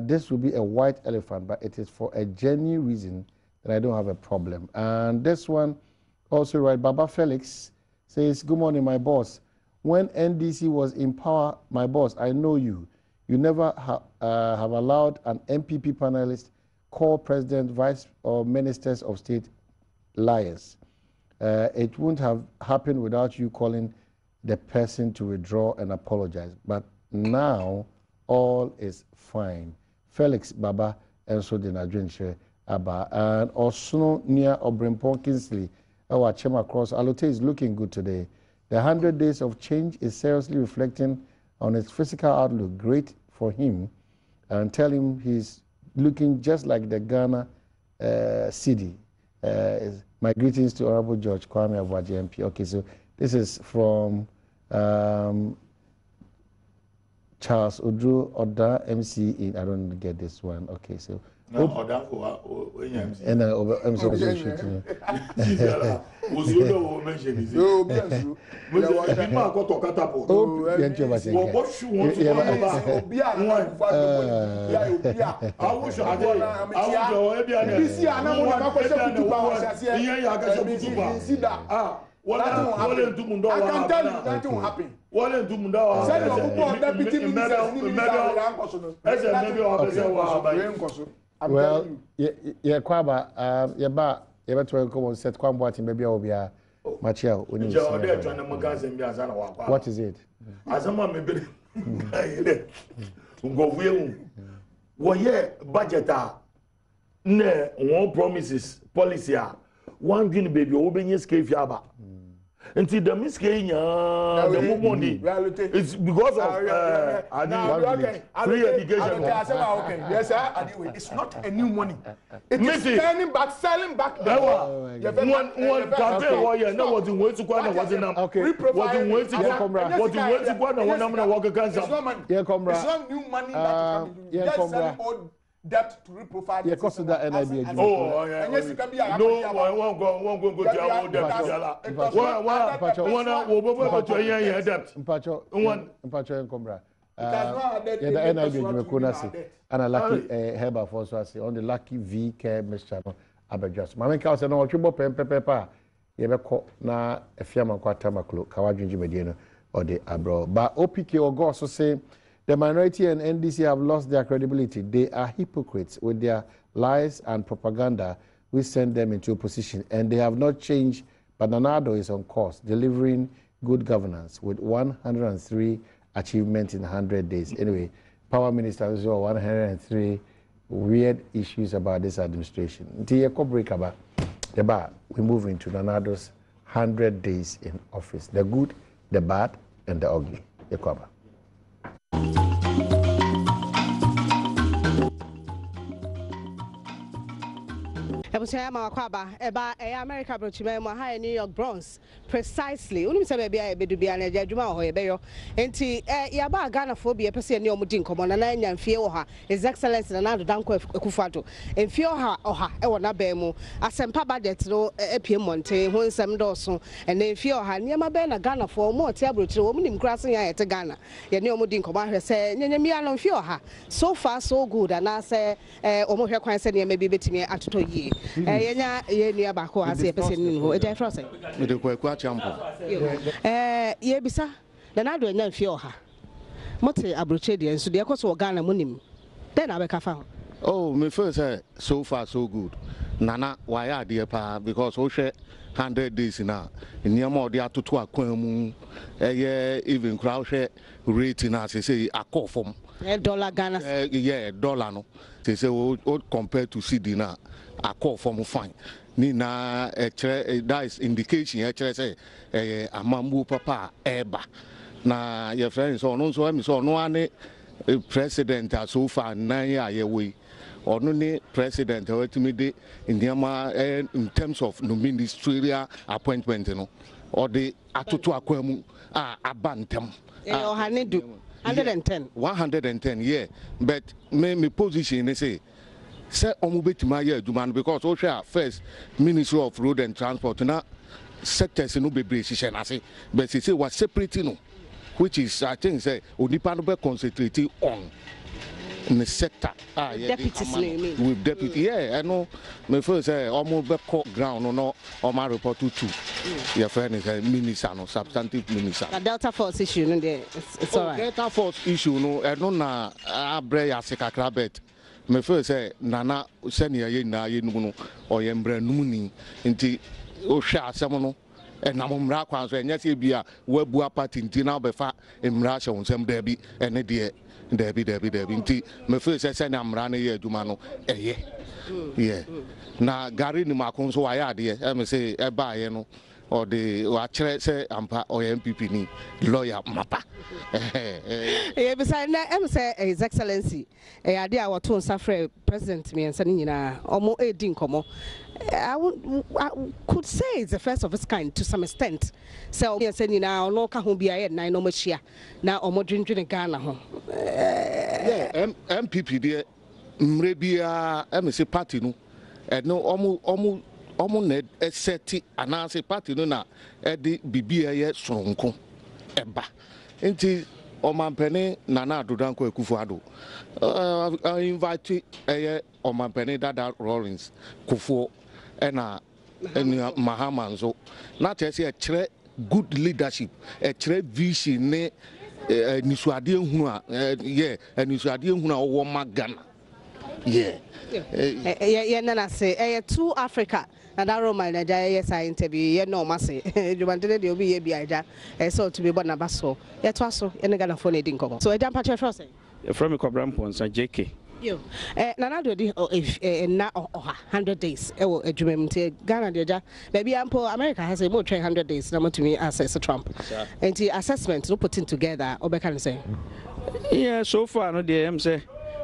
this would be a white elephant, but it is for a genuine reason then I don't have a problem. And this one also right, Baba Felix says, good morning, my boss. When NDC was in power, my boss, I know you. You never have allowed an MPP panelist call president, vice or ministers of state liars. It wouldn't have happened without you calling the person to withdraw and apologize. But now all is fine. Felix Baba and so did Adrian Abba and also near Obrimpon Kingsley. Our Chema Cross Alote is looking good today. The 100 days of change is seriously reflecting on his physical outlook. Great for him, and tell him he's looking just like the Ghana city. My greetings to Honorable George Kwame Abuaji MP. Okay, so this is from Charles Odro Oda MC in, I don't get this one. Okay, so no, Oda MC. And I'm so shooting. I can tell you that won't happen. Send your book deputy ministers. Well, yeah, Kwaba, yeah, to come on set Kwamba, maybe I'll be a Machel. What is it? As a man, maybe go will. Well, yeah, budget ne one promises policy. One guinea baby, open scave yaba. Until the miscarriage, the money. It's because of free education. Yes, sir. It's not a new money. It is selling back the one campaign warrior. No, what you wait to go and what's in okay. What you wait to go and one number walk against. It's not money. Yeah, Comra. It's not new money that you yeah, Comra. Debt to reprofile. Yeah, cost of that NIB. Oh, yeah. And yes, you can be a no, I won't go to our debt. Mpacho and Comra. Yeah, the NIB Jumekunasi and a lucky herba for us on the lucky V care Mr. Abajas. Mamma Cow said, no, Chubo Pempepa. Yebeko na a fiaman quatamaklo, Kawajin Jimediano or the Abro. But OPK or go also say, the minority and NDC have lost their credibility. They are hypocrites with their lies and propaganda which send them into opposition. And they have not changed, but Nanado is on course, delivering good governance with 103 achievements in 100 days. Anyway, Power Minister as well, 103 weird issues about this administration. We move into Nanado's 100 days in office. The good, the bad, and the ugly. Yekwaba. America Brochimemo, New York Bronx, precisely. Only say baby I be do be an ejuma or ebeyo. Enti yaba Ghana phobia person ni omudin komo na nya mfie wo ha. His Excellency Nana Danko Akufo-Addo. Mfie ha oha e wona ba mu. Asempa budget no epie monte ho nsem dɔso. Ene mfie ha niam ba na Ghana fo mo te abrochire wo nim kraso ya ete Ghana. Ye ni omudin komo ahwe se nyanyamia no mfie ha. So far so good and I say omo hwe kwan se ne ma bi betimi atoto yie. Yenya ye nua ba ko ase pese ni ho e dey frost me dey kwa champo ye bisa na na do nya mfie oha mote abroche de enso de ekoso Ghana munim then abeka fa ho oh me feel say so far so good nana why are there pa because o hwe 100 days na niam o de atoto akwan mu even crowd hwe rate na say akofom dollar Ghana yeah dollar no say o compare to CD na a call from fine. Nina that is indication say amambu papa eba. Na your friends so no so so no one president so far 9 year way. Or no president ultimately in terms of no ministerial appointment you know or the atoto akwemu abantem. 110 yeah but me position they say omubetuma ye adwuma because o hwe first Ministry of Road and Transport na sectors no bebre hihye na se but say was separating no which is I think say onipa no be concentrating on in the sector. Deputies, with deputy. Yeah, I know. My first say almost back ground no on my report to your friend is a minister, no substantive minister. The Delta Force issue, no, it's all right. Delta Force issue, no, I don't know. I bring a secret. My first say Nana senior na no or yembre nuni into Osha Samono. And I'm Rakwan, and yes, he be a webua party in Tina Befa in Russia on some Debbie and a dear Debbie. My first said I'm running here, Dumano, yeah. Now, Gary Macon, so I had here, I say, a buy, you know, or the watcher say, Ampa or MPP, lawyer, Mappa. Yeah, besides, I'm say, His Excellency, a idea our tone suffer President me and Sanina, almost 18 como. I could say it's the first of its kind to some extent. So, yes, and now, no can be a 9 no much here. Now, or more drinking Ghana. Yeah, MPP, dear, maybe a MSC party, no, and no almost net a seti announce party, no, now, at the BBA strong, Eba. Into Oman Nana Dudanko Kufuado. I invite Oman Penny Dada Rollins, Kufu. And Mahamanzo, not as a good leadership, a vision, Niswadian Huna, and Niswadian Huna or Magana. Yeah, Nana say, 2 Africa, and I wrote my yes, I interview, no, Massey, you wanted to be a biaja, so to be Bonabasso, yet also, and a gun for needing cover. So I don't patch your frosting. From a Cobrampons and JK. Nana do if na 100 days a dream Ghana deja maybe ample America has a more 100 days number to me as Trump and the assessment no putting together or can say yeah so far no dey am say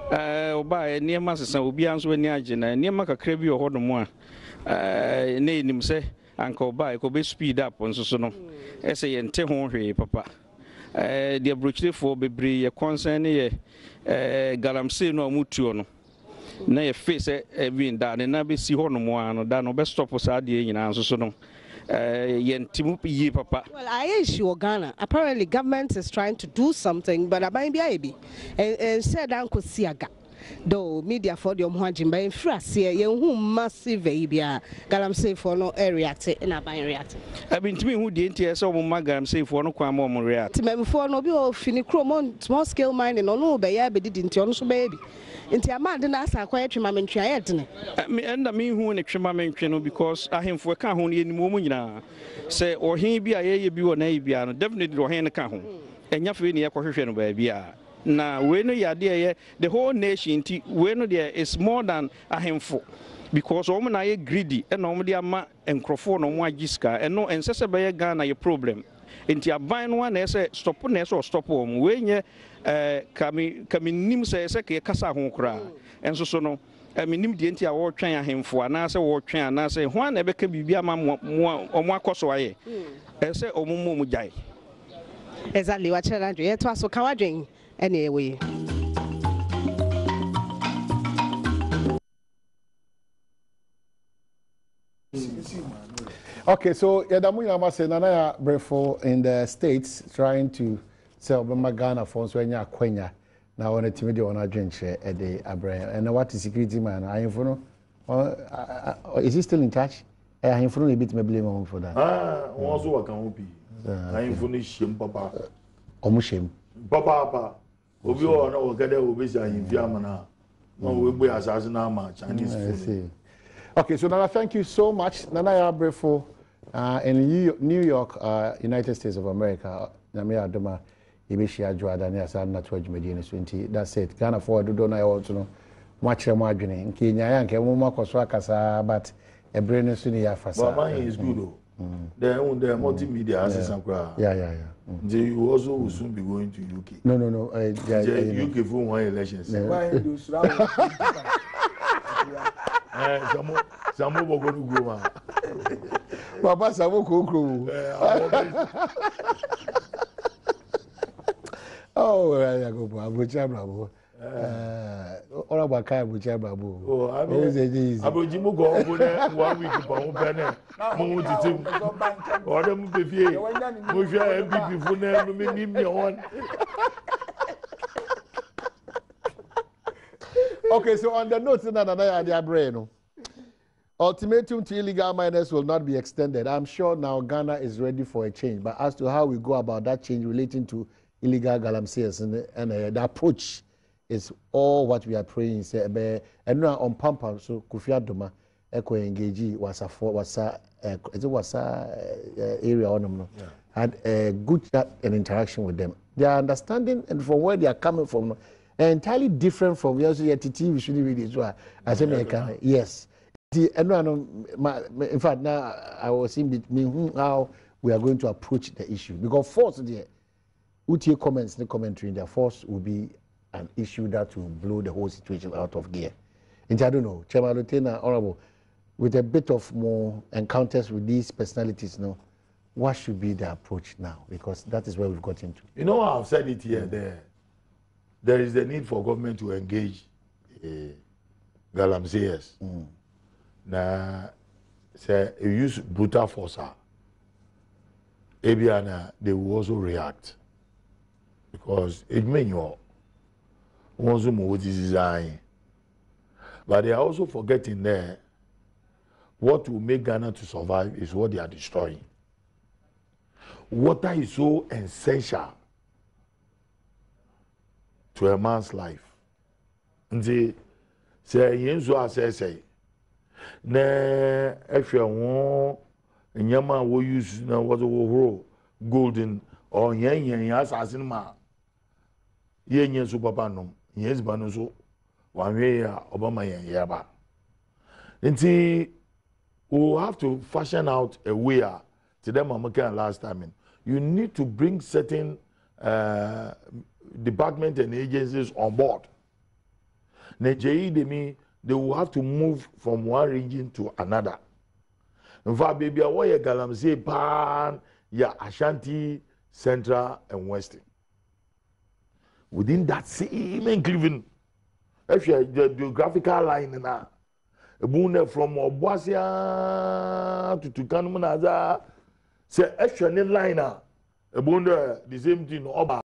oba near masesa obi anso ani agena near maka krabi o hodo mo a na enim say anka oba e ko be speed up nso so no e say yente ho hwe papa the abrochire for bebre ye concern ye galamsey no amutuo no na ye face win da na be si ho no mo ano da no be stop sa de nyina nso so no yentimu yi papa. Well, I issue Ghana. Apparently government is trying to do something but abai bi and said uncle siaga though media for the omhajin by frase ye hu massive bia galamsey for no react in abai react abintimi hu de ntia se omo galamsey for no kwa mo react mem for no bi o fini chrome small scale mining no be ya be didi ntia no so be bi ntia amade na asa kwa twema mentwa ye dene me enda me hu ne twema mentwe no because ahemfo ka ho ne nimu mu nyina se ohin bi a ye bi wo na ye bia no definitely ohin ne ka ho enya fe ne ye kwohwehwe no ba bia na we no yade the whole nation we no there is more than ahemfo because omo na ye greedy and omo dia ma enkrofo no mo agiska and no ensese be ye Ghana ye problem enti aban no na say stop na say stop omo we nye kami nim say ke kasa ho kra enso so no nim die enti a wo twan ahemfo ana say wo twan ana say ho na be ka bibia ma omo akoso aye say omo mo jai exactly what chere andwe to aso kan wadwen anyway. Okay, so Yadamu say Nana Brefo in the States trying to sell Ghana phones when you're Quenya. Now on a timid on a drink at the Abraham. And what is security man? I inform. Is he still in touch? I inform a bit me blame him for that. Also I can be. I inform shame papa. Omushim. Papa. Obi o na o gede obi si ahimfia mana no we gbe asase na ma Chinese food. Okay, so Nana, thank you so much. Nana Yabrefo in New York, United States of America. Namia Adoma Ibishi Ajwada ni asa na tuwa jumedini 20. That's it. Ghana forward do na want to know much more journey. Kenya yanke muma kwa kasa but a brain suni ya fasa. But mine is good though. The multimedia assistant. Yeah. You also will soon be going to UK. No. UK for one elections. Why do Samu go to go. Papa Samu Kokro. Oh, I go Abuja Bravo. All about Kai Abuja Bravo. Oh, I mean, Abujimu go over 1 week for Open. Mo ti tim. Order mu be fie. Mo hwa MPP fu na no me nim me on. Okay, so on the note, ultimatum to illegal miners will not be extended. I'm sure now Ghana is ready for a change, but as to how we go about that change relating to illegal galamseers and the approach is all what we are praying. Say, and now on Pampa, so Kofi Adoma, Eko engage wasa area on them, had a good chat and interaction with them. Their understanding and from where they are coming from, entirely different from where we should read it. I say, yes. In fact, now I was seeing between how we are going to approach the issue because first, the UTA comments, the commentary, their force will be an issue that will blow the whole situation out of gear. And I don't know, Chairman Lieutenant Honorable, with a bit of more encounters with these personalities, what should be the approach now? Because that is where we've got into. You know, I've said it here. There is the need for government to engage galamseyers. Now, say you use brutal force. Ebiana, they will also react because it may know once what is design, but they are also forgetting there what will make Ghana to survive is what they are destroying. Water is so essential to a man's life. And say yenzo say na ehwe won nyama wo use na what wo golden or yen assassin ma yen so papa no yen ba no so wanwe ya obama yen ya ba nti we have to fashion out a way to them American last time. You need to bring certain departments and agencies on board. They will have to move from one region to another. In fact, baby, I Galamsey Pan, ya Ashanti, Central, and Western. Within that same inclusion, actually, the geographical line now, from Obuasia to Tukanumunaza, say actually line now, the same thing, Oba,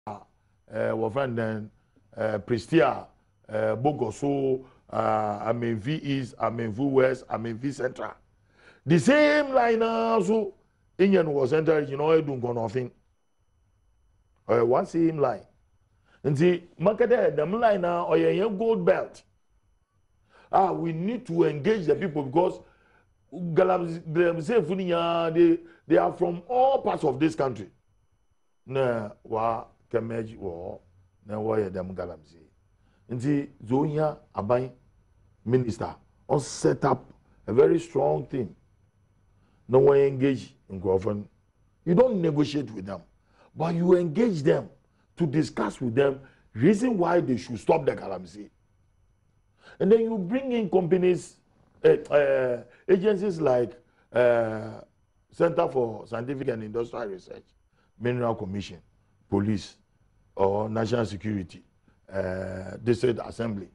Wafanden, Prestia, Bogoso, Amenvi East, Amenvi West, Amenvi Central. The same line also, Indian was central, you know, I don't go nothing. One same line. And see, market the line now, or your gold belt. We need to engage the people because they are from all parts of this country. Na wa kemeji wo na wa yedam galamsi. Nti Zonia Abai minister on set up a very strong team. No one engage in government. You don't negotiate with them, but you engage them to discuss with them reason why they should stop the galamsi. And then you bring in companies, agencies like Center for Scientific and Industrial Research, Mineral Commission, Police, or National Security, District Assembly,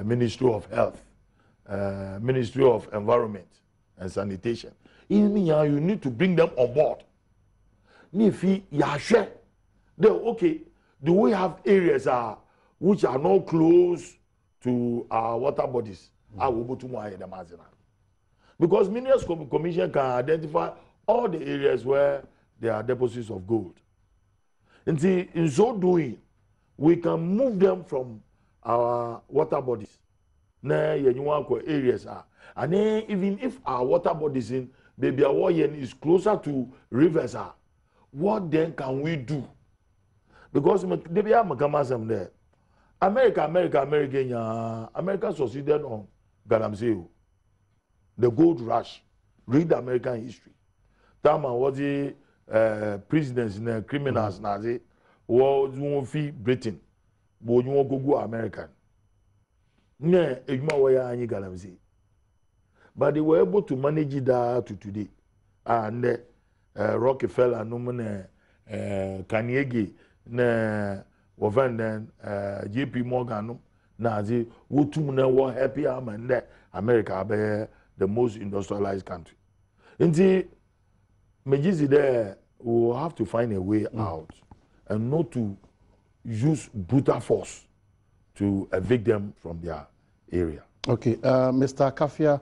Ministry of Health, Ministry of Environment and Sanitation. You need to bring them on board. Okay, do we have areas which are not close to our water bodies? Because Minerals Commission can identify all the areas where there are deposits of gold. And see, in so doing, we can move them from our water bodies. Areas are. And then even if our water bodies in Baby Awoyen is closer to rivers, what then can we do? Because there. America succeeded on Galamsey. The gold rush. Read American history. Tama was the prisoners and criminals Nazi was one fee Britain. But you won't go American. Ne, Igma waya any Galamsey. But they were able to manage it to today. And Rockefeller, no Carnegie, ne Wovenden, JP Morgan, Nazi, Wutumna were happy and America be the most industrialized country. And the Mejizi there will have to find a way out and not to use brutal force to evict them from their area. Okay, Mr. Kafia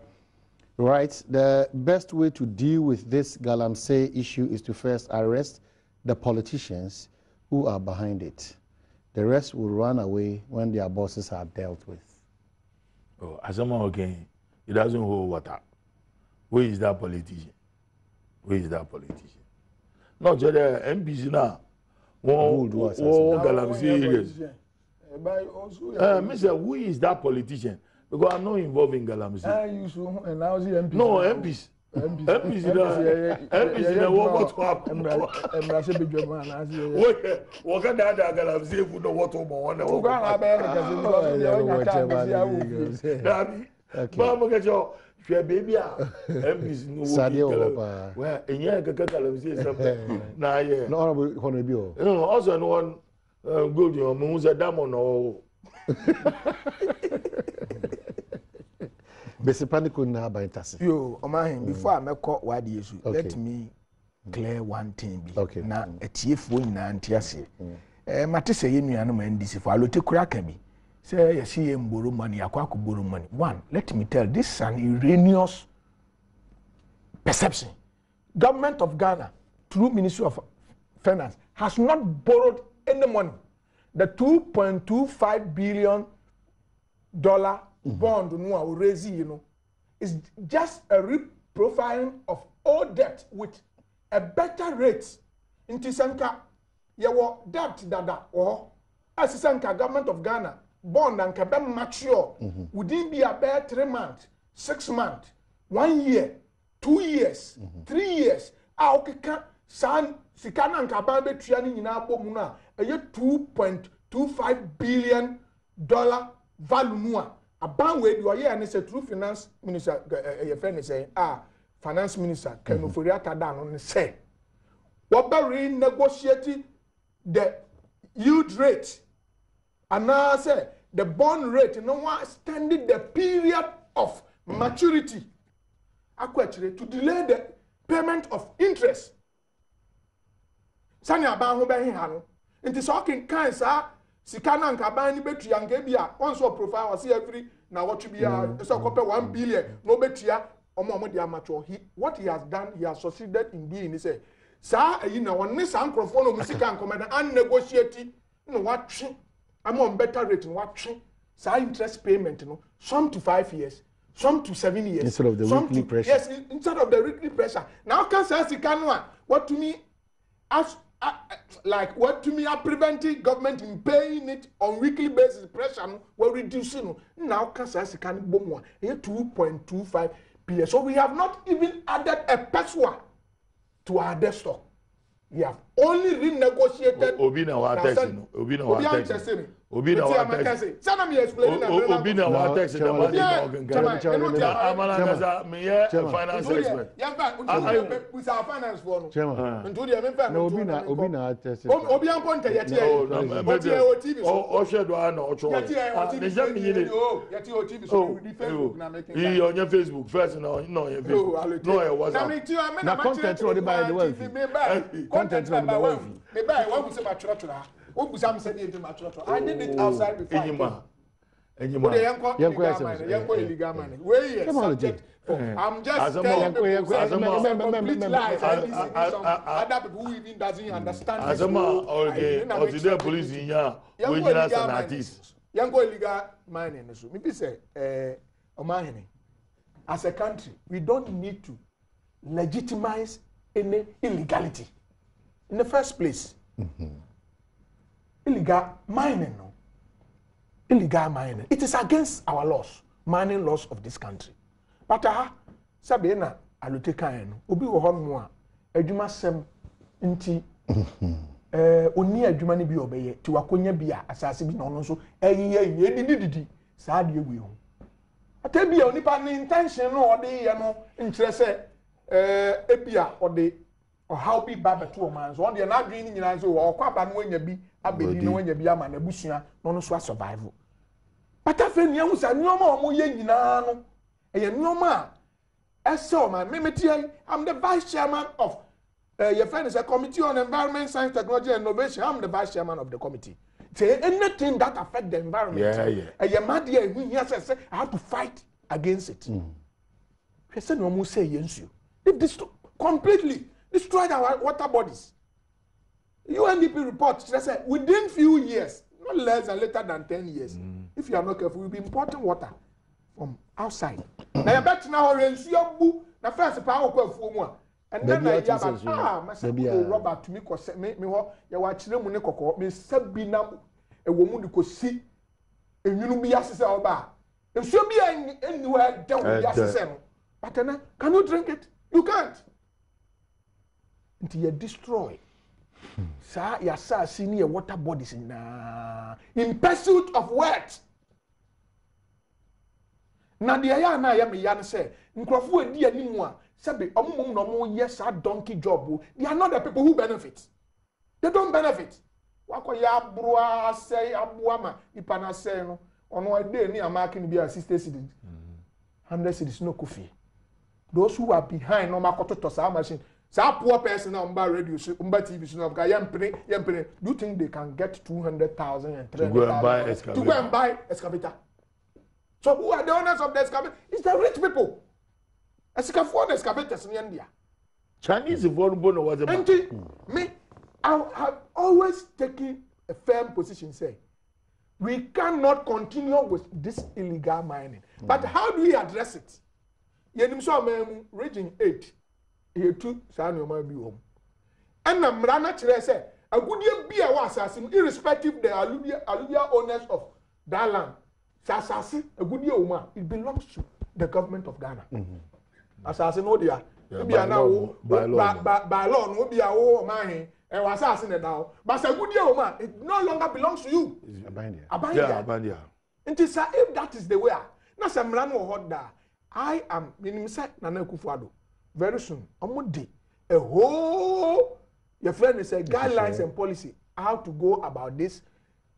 writes, the best way to deal with this Galamsey issue is to first arrest the politicians who are behind it. The rest will run away when their bosses are dealt with. Oh, as a man again, it doesn't hold water. Where is that politician? Where is that politician? Not just the MPs now. One Galamsey areas. Mr. Who is that politician? Because I'm not involved in Galamsey. No, MPs. MPs in the world to happen. What can that Galamsey who know what to want? Baby, MPs no Sadio. Well, and yeah, Galamsey something. Nah, yeah. No, also no one good. Your moons are damn on. Besipaniku na ba intasi. Yo, Omahin, before I make what issue, let me clear one thing. Okay. Na etiefo nyina antiase. Mate say yenu ma ndisi for alote kura ka bi. Say you see mboro money, akwa borrow money. One, let me tell, this is an erroneous perception. Government of Ghana, through Ministry of Finance, has not borrowed any money. The $2.25 billion bond no raise, is just a reprofiling of all debt with a better rate. Into Sanka, your debt dada or as Sanka government of Ghana bond and can mature within be about 3 months, 6 months, 1 year, 2 years, 3 years. Okay, san sikana and kababe triani in our bomuna a $2.25 billion value mua. A band where you are here and it's a true finance minister, your friend is saying, finance minister, can Furiata down on the say. What by renegotiating the yield rate? And now I say the bond rate, no one extended the period of maturity. Actually, to delay the payment of interest. Sanya Baho Bahano. It is talking kind, sir. Sikana and Kabani betri and Gabia, once or profile, see every now what to be so compare 1 billion, no betia, or more amateur. What he has done, he has succeeded in doing. He said, sir, you know, on this microphone of music and commander and negotiating, no what I'm on better rating, what sir interest payment, some to 5 years, some to 7 years. Instead of the weekly pressure. Yes, instead of the weekly pressure. Now, can say Sikana, what to me, as like what to me are preventing government in paying it on weekly basis pressure we're reducing now can boom 2.25 billion. So we have not even added a peso to our debt stock. We have only renegotiated Obina wa taxi. Obina wa taxi. Sana me explain na Obina wa taxi na money amala me finance expert. We our finance for no. Ntu dia me Obina taxi. Obian ponte yeti e. O shedo ana o cho. Yeti o TV so we Facebook na making. You on your Facebook first no your Facebook. No your WhatsApp. Na content no dey by the way. Content number 1. Me buy what we say ba chura. I did it outside before. Illegal money. Where is subject? I'm just telling people complete lies. Other people who even doesn't understand. As a man, or the police in here, we just an artist. Young illegal mining. So maybe say, as a country, we don't need to legitimize any illegality. In the first place. Illegal mining, no. Illegal mining. It is against our laws, mining laws of this country. But Sabina, aluteka no. Obi wo hon mo a adwuma sem nti oni adwuma ne bi obeye ti wakonya bi a asase bi na ono so eyiye didi saa de ewu ho. Atabia onipa ne intention no ode ye no nkire se ebia ode how bi ba beto o man so on de na adwin ni nyina so o kwa ba no anya bi abedi no anya bi ama na busua no so survive. Patafe ni ahu sa nyoma o mo ye nyina no eye nyoma a man I'm the vice chairman of your friend is a committee on environment, science, technology and innovation. I'm the vice chairman of the committee. say anything that affect the environment. I have to fight against it. She said no more say yes you. It completely destroyed our water bodies. UNDP report said within few years, not less than later than 10 years, if you are not careful, we'll be importing water from outside. Now you bet now na first power for and then I have Robert to me you watch them when me sabina a woman who see a you be as oba. If she be anywhere down with but then can you drink it? You can't. Until you destroy. Sir, you are seeing water bodies in pursuit of what? Now the aya na ya me yan say nkrofo edi animu a sebe omumum no mo yes a donkey job. They are not the people who benefit. They don't benefit. Wako ya broa say abuama ipana say no ono ade ni amaki ni bia 60 cedis 100 cedis no kofi. Those who are behind no makoto to sa machine. Sa poor person on bar radio, umba TV, do you think they can get 200,000 and 300,000 to go and buy excavator? So who are the owners of the excavator? It's the rich people. As you can afford excavators in India. Chinese vulnerable was a me, I have always taken a firm position say we cannot continue with this illegal mining. But how do we address it? Yenimso region 8. Here too, Sano might be home. And I'm Rana say a good be a assassin, irrespective of the alluvial owners of that land. Sasasi, a good year, it belongs to the government of Ghana. Assassin, oh dear, be a now by law, no be a old man, and was assassin now. But a good year, it no longer belongs to you. Abandia. And if that is the way, now some land will hold that. I am in Nana Kufuado. Very soon, Omudi, a whole your friend is a guidelines and policy how to go about this.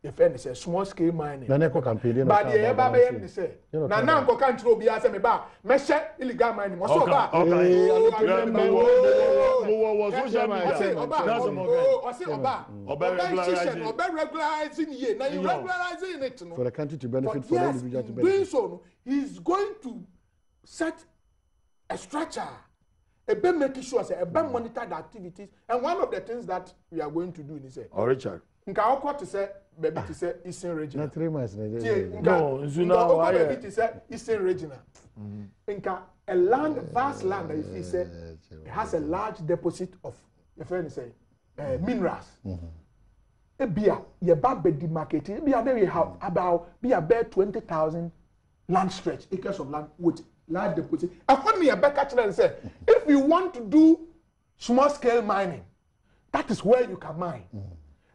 Your friend is a small scale mining. But the Eba say, now can't throw be as a meba, measure illegal mining. So bad. Regularizing ye. Now you regularizing it for the country to benefit for the individual to benefit. Doing so, he's going to set a structure. A bit making sure say a bit monitor the activities, and one of the things that we are going to do is say. Oh, Richard. Nka okwa to say baby to say Eastern Regional. Not 3 months. No, Zuna baby to say Eastern Regional. Nka a land, vast land that you say it has a large deposit of your friend say minerals. A beer, your bad market. There we have about be about 20,000 land stretch acres of land with large deposit. I found me a back and say, if you want to do small scale mining, that is where you can mine.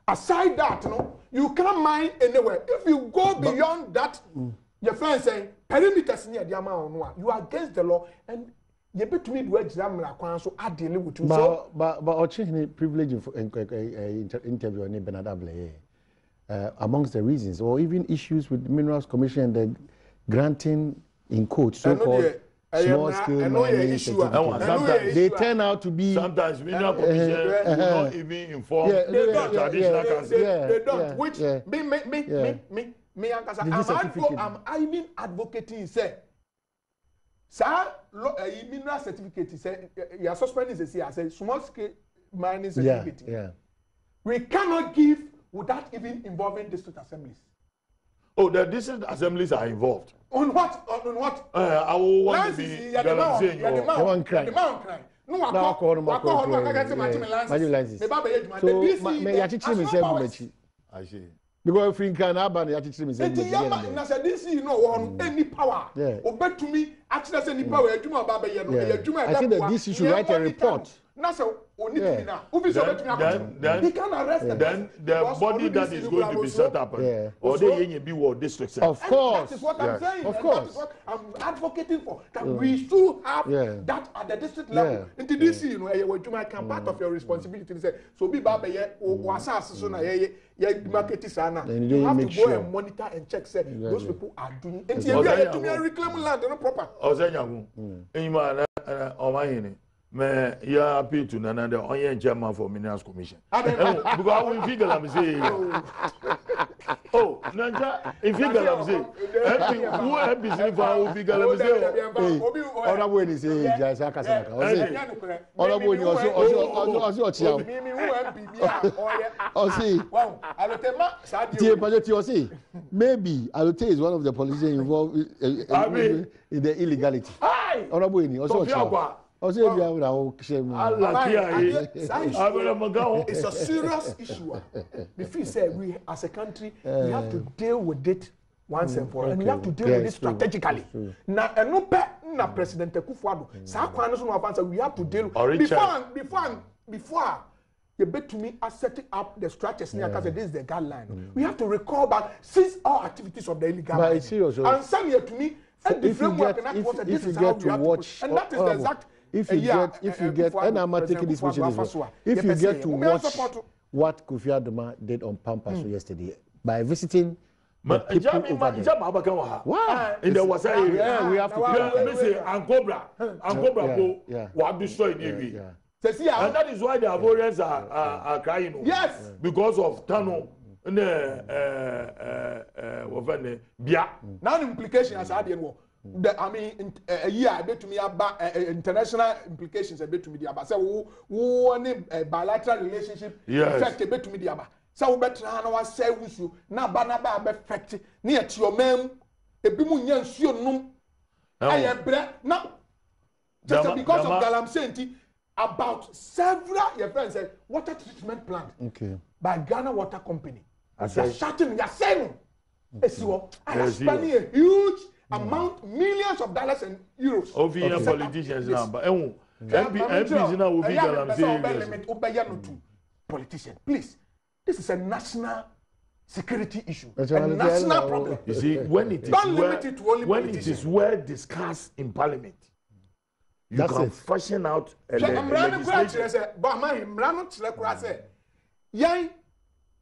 Aside that, you can't mine anywhere. If you go beyond that, your friend saying perimeters near the amount you are against the law, and you bet me do exam so I deal with you. But Ochini privilege interview on Benadable amongst the reasons, or even issues with the Minerals Commission and the granting in quotes so-called small scale mining certificates. They turn out to be sometimes Mineral Commission will not even inform the traditional council. They don't. Which me I'm even advocating say, sir, mineral certificate say your suspending is here. Say small scale mining certificate. We cannot give without even involving district assemblies. Oh, the district assemblies are involved. On what? On what? I will want to be the man crying. No, I see. Because if you can have any power. Obey to me, actually, any power. I think that this should write a report. Then the body that is going to be set up, or they be what district. Of course, that is what I'm saying. Of course, that is what I'm advocating for. That we should have that at the district level. Into this, you can part of your responsibility. So be baba or assassin so na market is ana. You have to go and monitor and check. Say those people are doing. And you reclaim land no proper. Me ya appeal to Nana the Onyen chairman for Minerals Commission. Because I will figure I'm saying Oh, Nanja, if you galamse, who have been for if you galamse? Honorable when he say Jaisa Kasaka, honorable when also maybe Alote is one of the politicians involved in the illegality. Honorable when he also it's a serious issue. Before say we as a country we have to deal with it once and for all, and we have to deal with it strategically. Now, and no na President Akufo-Addo. We have to deal before you bet to me as setting up the structures near because this is the guideline. We have to recall back since all activities of the illegal. And some here to me, and the framework and that this is how we have to watch, and that is the exact. If you get, and I'm not taking this position as well. If you get to watch what Kofi Adoma did on Pampas yesterday by visiting the people over there. Wow! In the Wasa area, yeah, we have to. Ankobra, what destroy Navy. And that is why the Ivorians are crying. Yes, because of Tano. Bia. Now the implication as I didn't know. I mean, a year I bet to me about international implications. I bet to me about so who bilateral relationship effect. I bet to me about so better than I say with you now. Banaba effect near to your man. A bimunyan sure no. I am now just because of Galamsey about several your friends said water treatment plant by Ghana Water Company. They're shutting. They're saying, I am spending a huge amount, millions of dollars and euros. Over politicians now, but MPs now will be politicians. Please, this is a national security issue, a national problem. You see, when it is well discussed in Parliament, you can fashion out a legislation.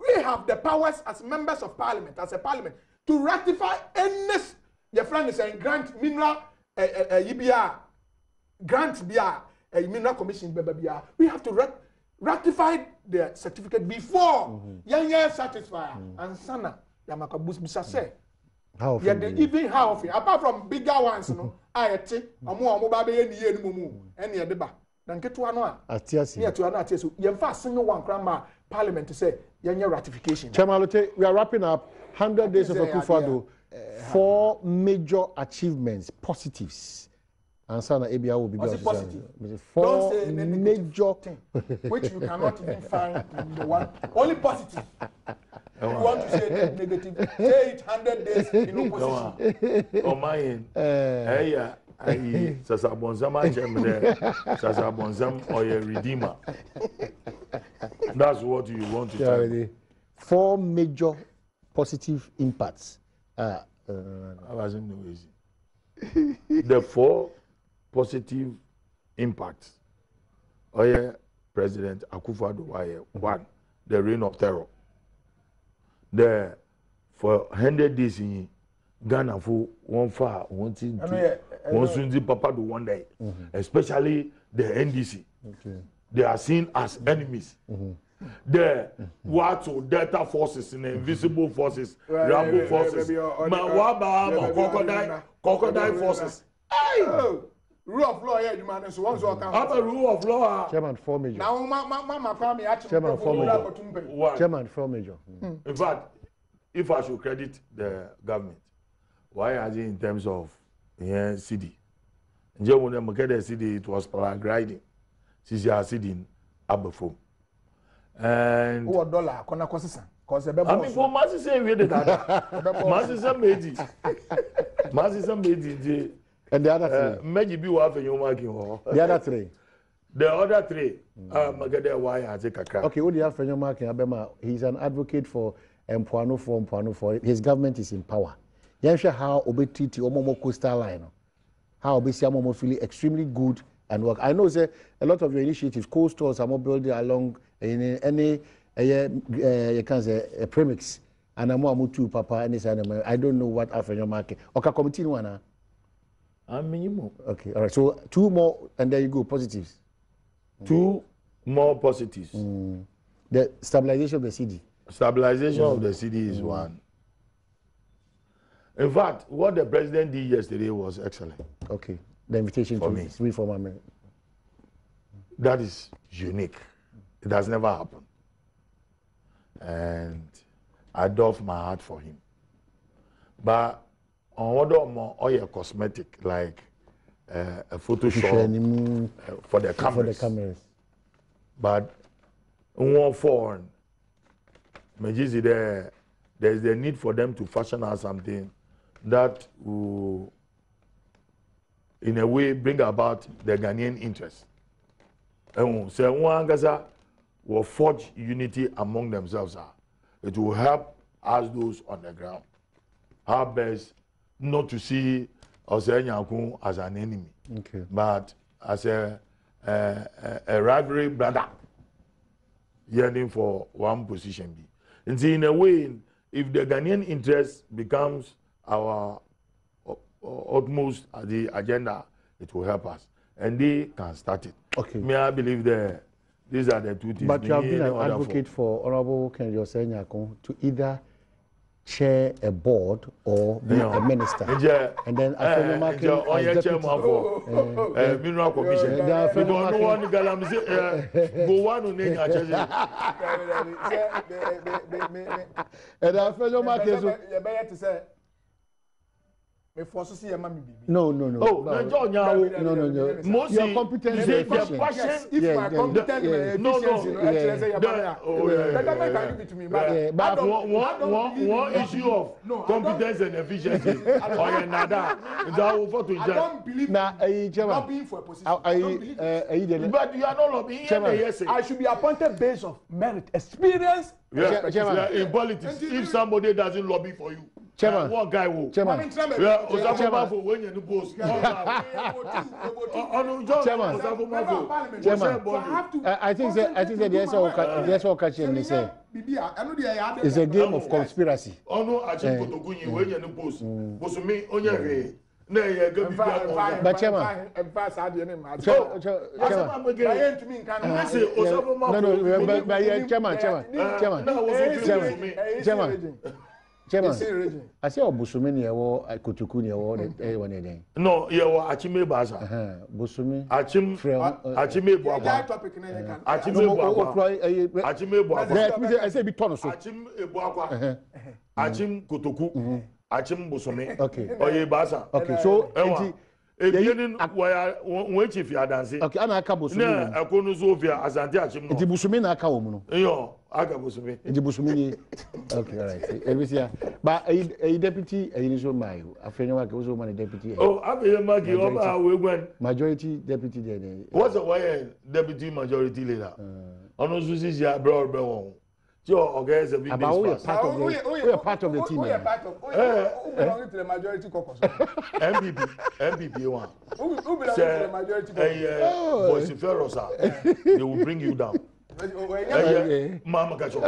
We have the powers as members of Parliament, as a Parliament, to ratify any. Your friend is saying grant mineral grant mineral commission we have to ratify the certificate before satisfy and sana yamakabus bisa say how even how often apart from bigger ones no ayete omo ba be ye ni mumu ene deba na nketo ano a atiasi ne to ano atiasi yemfa single one krama Parliament say yenye ratification. Chairman Lote, we are wrapping up 100 days of Akufo-Addo. 4 major achievements, positives. And Sana ABI will be positive. 4 major which you cannot even find in the one. Only positive. You want to say negative? Say it 100 days in opposition. Oh my end. Hey, Sasa Bonzam, Sasa Bonzam or a redeemer. That's what you want to tell me. 4 major positive impacts. I wasn't no easy. The 4 positive impacts. President Akufo-Addo, 1, the reign of terror. For 100 days in Ghana, for one soon Papa do one day, especially the NDC. They are seen as enemies. The Delta forces and invisible forces, Rambo forces, crocodile forces. Rule of law, yeah, man. So once you account. After rule of law, Chairman 4 major. Now, Mama, family actually. Chairman 4 major. Chairman 4 major. In fact, if I should credit the government, why has it in terms of CD? When I get the CD, it was paragliding. Since you are sitting above. And what dollar? Kona kosisa. I mean, for Massison, we did that. Massison made it. Massison made it. And the other 3? Maybe you have a new marking. The other 3? The other 3, Magade, why I take a car. Okay, what do you have for your marking? Abema, he's an advocate for Mpuano 4. His government is in power. You know how Obetiti Omomo coastal line. How Obesiamomo feeling extremely good and work. I know say a lot of your initiatives, coastals are more building along in any you can say a premix and I'm more to Papa and I don't know what after your market. Okay, committee one. Minimum. Okay, all right. So 2 more and there you go, positives. 2 more positives. The stabilization of the CD. Stabilization of the city is one. In fact, what the president did yesterday was excellent. Okay. The invitation For to me. reform America. That is unique. It has never happened. And I doff my heart for him. But on other cosmetic, like a Photoshop for the cameras. For the cameras. But one foreign, there's the need for them to fashion out something that will, in a way, bring about the Ghanaian interest. And so one Gaza will forge unity among themselves. It will help us those on the ground. Our best not to see Osenyakun as an enemy, Okay. but as a rivalry brother yearning for one position. And see, in a way, if the Ghanaian interest becomes our utmost the agenda, it will help us, and they can start it. Okay. Me, I believe that these are the two things. But you have been an order advocate for Honorable Kennedy Osenyakun to either chair a board or be a minister. And then Afenyo Markin as deputy. Mineral Commission. Because no one go one on any And Afenyo Markin. No. Oh, no. Most your competence is efficient. If my competence is but one issue of competence and efficiency or another. I don't believe lobbying for a position. I don't believe it. But you are not lobbying. I should be appointed based on merit, experience. In politics, if somebody doesn't lobby for you, Chairman, one guy will. Chairman, I think the answer catching me say it's a game of conspiracy. But Chairman, Chairman, I say Busumi ni ewo Kotoku ni ewo one day. No, you are Achime Baza. Busumi. Achime Boagwa. Achime Boagwa. I say be turn so. Achim Boagwa. Achim Kotoku. Achim Busumi. Okay. Oye Baza. Okay, so when chief ya dance. Okay, ana aka Busumi. Na akonu Zofia Asante Achim no. Enti Busumi na aka wo mu no. Yo, aka Busumi. Enti Busumi ni. Okay, all right. Everything. But a deputy a so my Afenyo Markin also man deputy. Oh, Afenyo Markin oba we gwen. Majority deputy there. What's the way deputy majority leader? Ono susi ya bro won. Okay, it's a big part of the team. We are belong to the majority caucus. MPP one. Who belongs to the majority caucus? Boys, Ferosa, they will bring you down. Mama Kacho.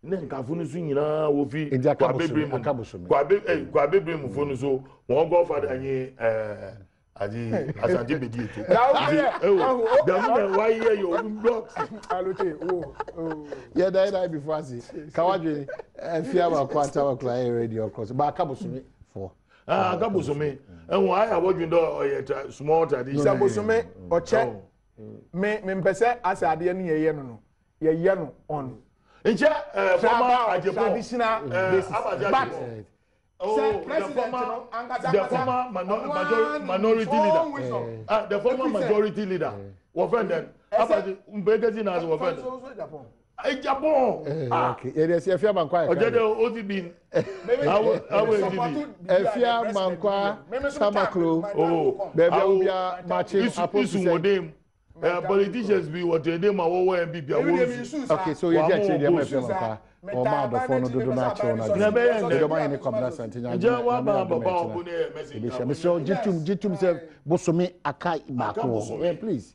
Nkafunu su nyina wo fi kwa bebre mu fonu so won go fa anyi adi asante bedi eto why here you block alote yeah that before say kawadwe afia ba kwata wa cry radio cross ba akabosumi for akabosumi enwo aya wodwindo oyeta small tradition akabosumi oche me mpese asa ade ne ye no ye no on former traditional basis. But the former minority leader. The former majority leader. Offended. Mbegezi as offended. Japan. Okay. Yes, Efia Mankwa. ODB. Efia Mankwa Samaklo. Oh, baby Obia matching opposite. Politicians be what they name our MPP. Okay, so you get to the or mad of phone do not show. Never any combat Santina. Mr. Jitum said, Bosomi Akai Bako. Please.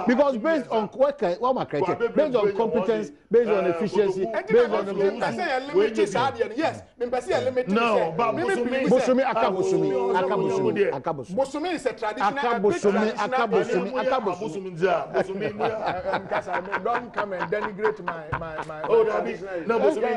Because based on what my criteria, based on competence, based on efficiency, based on yes, no, but Bosumi Akabosumi. Bosumi is a traditional. Don't come and denigrate my. Oh, no, Bosumi.